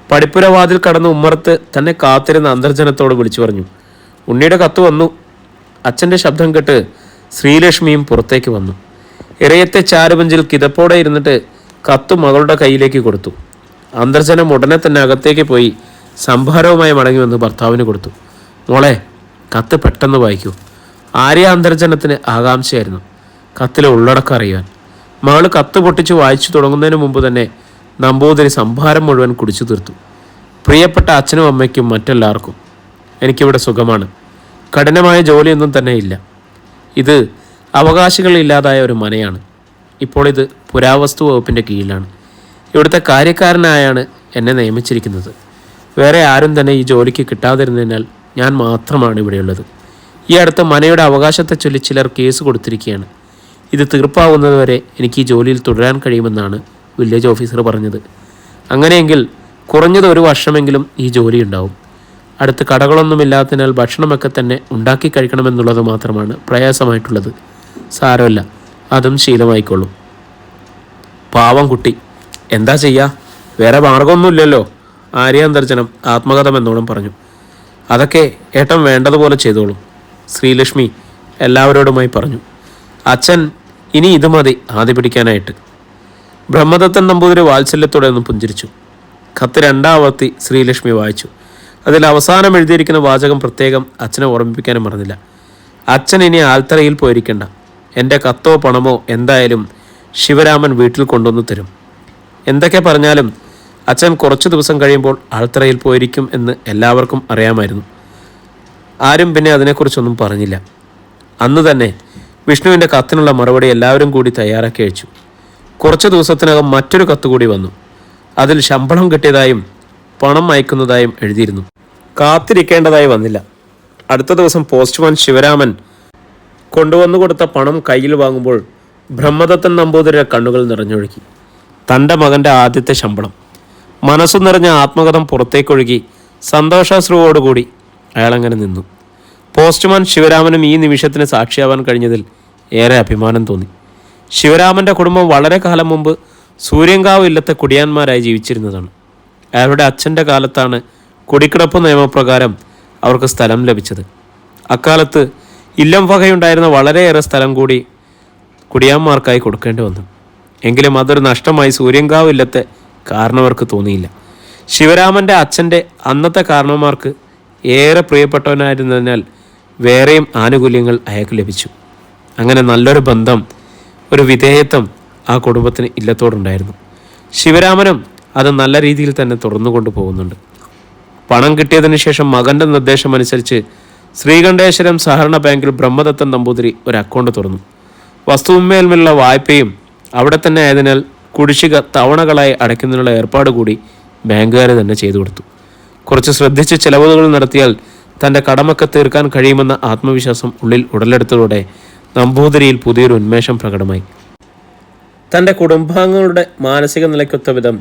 A: പടിപ്പുരവാതിൽ കടന്ന് ഉമ്മറത്ത് തന്നെ കാത്തിരുന്ന അന്തർജനത്തോട് വിളിച്ചു പറഞ്ഞു, ഉണ്ണിയുടെ കത്ത് വന്നു. അച്ഛൻ്റെ ശബ്ദം കേട്ട് ശ്രീലക്ഷ്മിയും പുറത്തേക്ക് വന്നു. ഇറയത്തെ ചാരുബെഞ്ചിൽ കിതപ്പോടെ ഇരുന്നിട്ട് കത്ത് മകളുടെ കയ്യിലേക്ക് കൊടുത്തു. അന്തർജനം ഉടനെ തന്നെ അകത്തേക്ക് പോയി സംഭാരവുമായി മടങ്ങി വന്ന് ഭർത്താവിന് കൊടുത്തു. മോളെ, കത്ത് പെട്ടെന്ന് വായിക്കൂ. ആര്യ അന്തർജനത്തിന് ആകാംക്ഷയായിരുന്നു കത്തിലെ ഉള്ളടക്കം അറിയാൻ. മകള് കത്ത് പൊട്ടിച്ച് വായിച്ചു തുടങ്ങുന്നതിന് മുമ്പ് തന്നെ നമ്പൂതിരി സംഭാരം മുഴുവൻ കുടിച്ചു തീർത്തു. പ്രിയപ്പെട്ട അച്ഛനും അമ്മയ്ക്കും മറ്റെല്ലാവർക്കും, എനിക്കിവിടെ സുഖമാണ്. കഠിനമായ ജോലിയൊന്നും തന്നെ ഇല്ല. ഇത് അവകാശികളില്ലാതായ ഒരു മനയാണ്. ഇപ്പോൾ ഇത് പുരാവസ്തു വകുപ്പിൻ്റെ കീഴിലാണ്. ഇവിടുത്തെ കാര്യക്കാരനായാണ് എന്നെ നിയമിച്ചിരിക്കുന്നത്. വേറെ ആരും തന്നെ ഈ ജോലിക്ക് കിട്ടാതിരുന്നതിനാൽ ഞാൻ മാത്രമാണ് ഇവിടെയുള്ളത്. ഈ അടുത്ത മനയുടെ അവകാശത്തെ ചൊല്ലി ചിലർ കേസ് കൊടുത്തിരിക്കുകയാണ്. ഇത് തീർപ്പാവുന്നതുവരെ എനിക്ക് ഈ ജോലിയിൽ തുടരാൻ കഴിയുമെന്നാണ് വില്ലേജ് ഓഫീസർ പറഞ്ഞത്. അങ്ങനെയെങ്കിൽ കുറഞ്ഞത് 1 വർഷമെങ്കിലും ഈ ജോലി ഉണ്ടാവും. അടുത്ത് കടകളൊന്നുമില്ലാത്തതിനാൽ ഭക്ഷണമൊക്കെ തന്നെ ഉണ്ടാക്കി കഴിക്കണമെന്നുള്ളത് മാത്രമാണ് പ്രയാസമായിട്ടുള്ളത്. സാരമല്ല, അതും ശീലമായിക്കൊള്ളും. പാവം കുട്ടി, എന്താ ചെയ്യുക, വേറെ മാർഗമൊന്നുമില്ലല്ലോ. ആര്യാന്തർജനം ആത്മകഥം എന്നോണം പറഞ്ഞു. അതൊക്കെ ഏട്ടൻ വേണ്ടതുപോലെ ചെയ്തോളൂ, ശ്രീലക്ഷ്മി എല്ലാവരോടുമായി പറഞ്ഞു. അച്ഛൻ ഇനി ഇത് മതി ആദ്യ പിടിക്കാനായിട്ട്. ബ്രഹ്മദത്തൻ നമ്പൂതിരി വാത്സല്യത്തോടെ ഒന്ന് പുഞ്ചിരിച്ചു. കത്ത് 2ാം ആവർത്തി ശ്രീലക്ഷ്മി വായിച്ചു. അതിൽ അവസാനം എഴുതിയിരിക്കുന്ന വാചകം പ്രത്യേകം അച്ഛനെ ഓർമ്മിപ്പിക്കാനും മറന്നില്ല. അച്ഛൻ ഇനി ആൽത്തറയിൽ പോയിരിക്കണ്ട. എൻ്റെ കത്തോ പണമോ എന്തായാലും ശിവരാമൻ വീട്ടിൽ കൊണ്ടുവന്ന് തരും. എന്തൊക്കെ പറഞ്ഞാലും അച്ഛൻ കുറച്ച് ദിവസം കഴിയുമ്പോൾ ആൽത്തറയിൽ പോയിരിക്കും എന്ന് എല്ലാവർക്കും അറിയാമായിരുന്നു. ആരും പിന്നെ അതിനെക്കുറിച്ചൊന്നും പറഞ്ഞില്ല. അന്ന് തന്നെ വിഷ്ണുവിൻ്റെ കത്തിനുള്ള മറുപടി എല്ലാവരും കൂടി തയ്യാറാക്കി അയച്ചു. കുറച്ച് ദിവസത്തിനകം മറ്റൊരു കത്ത് കൂടി വന്നു. അതിൽ ശമ്പളം കിട്ടിയതായും പണം അയക്കുന്നതായും എഴുതിയിരുന്നു. കാത്തിരിക്കേണ്ടതായി വന്നില്ല. അടുത്ത ദിവസം പോസ്റ്റ്മാൻ ശിവരാമൻ കൊണ്ടുവന്നു കൊടുത്ത പണം കയ്യിൽ വാങ്ങുമ്പോൾ ബ്രഹ്മദത്തൻ നമ്പൂതിരിയുടെ കണ്ണുകൾ നിറഞ്ഞൊഴുകി. തൻ്റെ മകൻ്റെ ആദ്യത്തെ ശമ്പളം. മനസ്സു നിറഞ്ഞ ആത്മകഥം പുറത്തേക്കൊഴുകി സന്തോഷാശ്രുവോടുകൂടി അയാളങ്ങനെ നിന്നു. പോസ്റ്റ്മാൻ ശിവരാമനും ഈ നിമിഷത്തിന് സാക്ഷിയാവാൻ കഴിഞ്ഞതിൽ ഏറെ അഭിമാനം തോന്നി. ശിവരാമൻ്റെ കുടുംബം വളരെ കാലം മുമ്പ് സൂര്യങ്കാവ് ഇല്ലത്തെ കുടിയാന്മാരായി ജീവിച്ചിരുന്നതാണ്. അയാളുടെ അച്ഛൻ്റെ കാലത്താണ് കുടിക്കിടപ്പ് നിയമപ്രകാരം അവർക്ക് സ്ഥലം ലഭിച്ചത്. അക്കാലത്ത് ഇല്ലം വകയുണ്ടായിരുന്ന വളരെയേറെ സ്ഥലം കൂടി കുടിയാന്മാർക്കായി കൊടുക്കേണ്ടി വന്നു. എങ്കിലും അതൊരു നഷ്ടമായി സൂര്യങ്കാവ് ഇല്ലത്തെ കാരണവർക്ക് തോന്നിയില്ല. ശിവരാമൻ്റെ അച്ഛൻ്റെ അന്നത്തെ കാരണവന്മാർക്ക് ഏറെ പ്രിയപ്പെട്ടവനായിരുന്നതിനാൽ വേറെയും ആനുകൂല്യങ്ങൾ അയാൾക്ക് ലഭിച്ചു. അങ്ങനെ നല്ലൊരു ബന്ധം, ഒരു വിധേയത്വം ആ കുടുംബത്തിന് ഇല്ലത്തോടുണ്ടായിരുന്നു. ശിവരാമനും അത് നല്ല രീതിയിൽ തന്നെ തുറന്നു കൊണ്ടുപോകുന്നുണ്ട്. പണം കിട്ടിയതിന് ശേഷം മകൻ്റെ നിർദ്ദേശമനുസരിച്ച് ശ്രീകണ്ഠേശ്വരം സഹകരണ ബാങ്കിൽ ബ്രഹ്മദത്തൻ നമ്പൂതിരി ഒരു അക്കൗണ്ട് തുറന്നു. വസ്തുവിന്മേലുള്ള വായ്പയും അവിടെ തന്നെ ആയതിനാൽ കുടിശ്ശിക തവണകളായി അടയ്ക്കുന്നതിനുള്ള ഏർപ്പാട് കൂടി ബാങ്കുകാർ തന്നെ ചെയ്തു കൊടുത്തു. കുറച്ച് ശ്രദ്ധിച്ച് ചിലവുകൾ നടത്തിയാൽ തൻ്റെ കടമൊക്കെ തീർക്കാൻ കഴിയുമെന്ന ആത്മവിശ്വാസം ഉള്ളിൽ ഉടലെടുത്തതോടെ നമ്പൂതിരിയിൽ പുതിയൊരു ഉന്മേഷം പ്രകടമായി. തൻ്റെ കുടുംബാംഗങ്ങളുടെ മാനസിക നിലയ്ക്കൊത്ത വിധം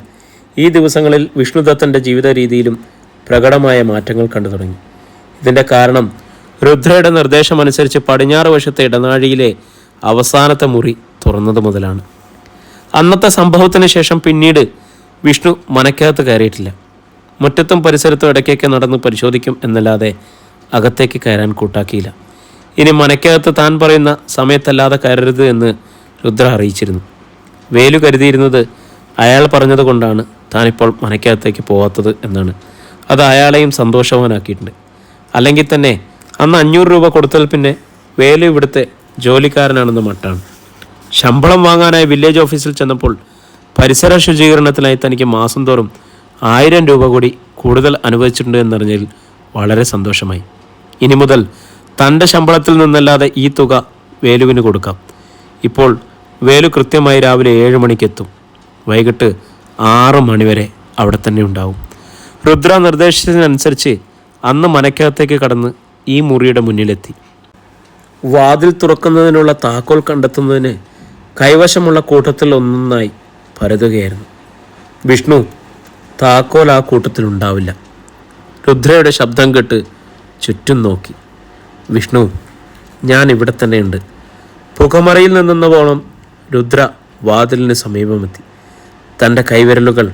A: ഈ ദിവസങ്ങളിൽ വിഷ്ണുദത്തൻ്റെ ജീവിത രീതിയിലും പ്രകടമായ മാറ്റങ്ങൾ കണ്ടു തുടങ്ങി. ഇതിൻ്റെ കാരണം രുദ്രയുടെ നിർദ്ദേശമനുസരിച്ച് പടിഞ്ഞാറ് വശത്തെ ഇടനാഴിയിലെ അവസാനത്തെ മുറി തുറന്നത് മുതലാണ്. അന്നത്തെ സംഭവത്തിന് ശേഷം പിന്നീട് വിഷ്ണു മനക്കകത്ത് കയറിയിട്ടില്ല. മുറ്റത്തും പരിസരത്തും ഇടയ്ക്കൊക്കെ നടന്ന് പരിശോധിക്കും എന്നല്ലാതെ അകത്തേക്ക് കയറാൻ കൂട്ടാക്കിയില്ല. ഇനി മനക്കകത്ത് താൻ പറയുന്ന സമയത്തല്ലാതെ കയറരുത് എന്ന് രുദ്ര അറിയിച്ചിരുന്നു. വേലു കരുതിയിരുന്നത് അയാൾ പറഞ്ഞതുകൊണ്ടാണ് താനിപ്പോൾ മനക്കകത്തേക്ക് പോകാത്തത് എന്നാണ്. അത് അയാളെയും സന്തോഷവാനാക്കിയിട്ടുണ്ട്. അല്ലെങ്കിൽ തന്നെ അന്ന് 500 രൂപ കൊടുത്താൽ പിന്നെ വേലു ഇവിടുത്തെ ജോലിക്കാരനാണെന്ന് മട്ടാണ്. ശമ്പളം വാങ്ങാനായി വില്ലേജ് ഓഫീസിൽ ചെന്നപ്പോൾ പരിസര ശുചീകരണത്തിനായി തനിക്ക് മാസം തോറും 1000 രൂപ കൂടി കൂടുതൽ അനുവദിച്ചിട്ടുണ്ട് എന്നറിഞ്ഞതിൽ വളരെ സന്തോഷമായി. ഇനി മുതൽ തൻ്റെ ശമ്പളത്തിൽ നിന്നല്ലാതെ ഈ തുക വേലുവിന് കൊടുക്കാം. ഇപ്പോൾ വേലു കൃത്യമായി രാവിലെ 7 മണിക്കെത്തും. വൈകിട്ട് 6 മണിവരെ അവിടെ തന്നെ ഉണ്ടാവും. രുദ്ര നിർദ്ദേശിച്ചതിനനുസരിച്ച് അന്ന് മനക്കകത്തേക്ക് കടന്ന് ഈ മുറിയുടെ മുന്നിലെത്തി. വാതിൽ തുറക്കുന്നതിനുള്ള താക്കോൽ കണ്ടെത്തുന്നതിന് കൈവശമുള്ള കൂട്ടത്തിൽ ഒന്നൊന്നായി പരതുകയായിരുന്നു. വിഷ്ണു താക്കോൽ ആ കൂട്ടത്തിലുണ്ടാവില്ല. രുദ്രയുടെ ശബ്ദം കേട്ട് ചുറ്റും നോക്കി. വിഷ്ണു, ഞാൻ ഇവിടെ തന്നെയുണ്ട്. പുകമറയിൽ നിന്നെന്നോളം രുദ്ര വാതിലിന് സമീപമെത്തി. തൻ്റെ കൈവിരലുകൾ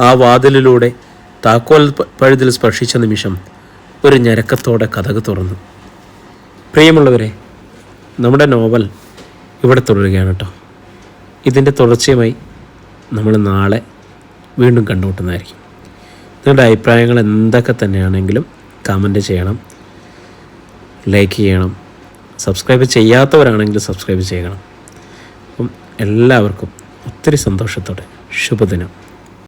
A: ആ വാതിലിലൂടെ താക്കോൽ പഴുതിൽ സ്പർശിച്ച നിമിഷം ഒരു ഞരക്കത്തോടെ കതക് തുറന്നു. പ്രിയമുള്ളവരെ, നമ്മുടെ നോവൽ ഇവിടെ തുടരുകയാണ് കേട്ടോ. ഇതിൻ്റെ തുടർച്ചയുമായി നമ്മൾ നാളെ വീണ്ടും കണ്ടുമുട്ടുന്നതായിരിക്കും. നിങ്ങളുടെ അഭിപ്രായങ്ങൾ എന്തൊക്കെ തന്നെയാണെങ്കിലും കമൻറ്റ് ചെയ്യണം, ലൈക്ക് ചെയ്യണം, സബ്സ്ക്രൈബ് ചെയ്യാത്തവരാണെങ്കിൽ സബ്സ്ക്രൈബ് ചെയ്യണം. അപ്പം എല്ലാവർക്കും ഒത്തിരി സന്തോഷത്തോടെ ശുഭദിനം.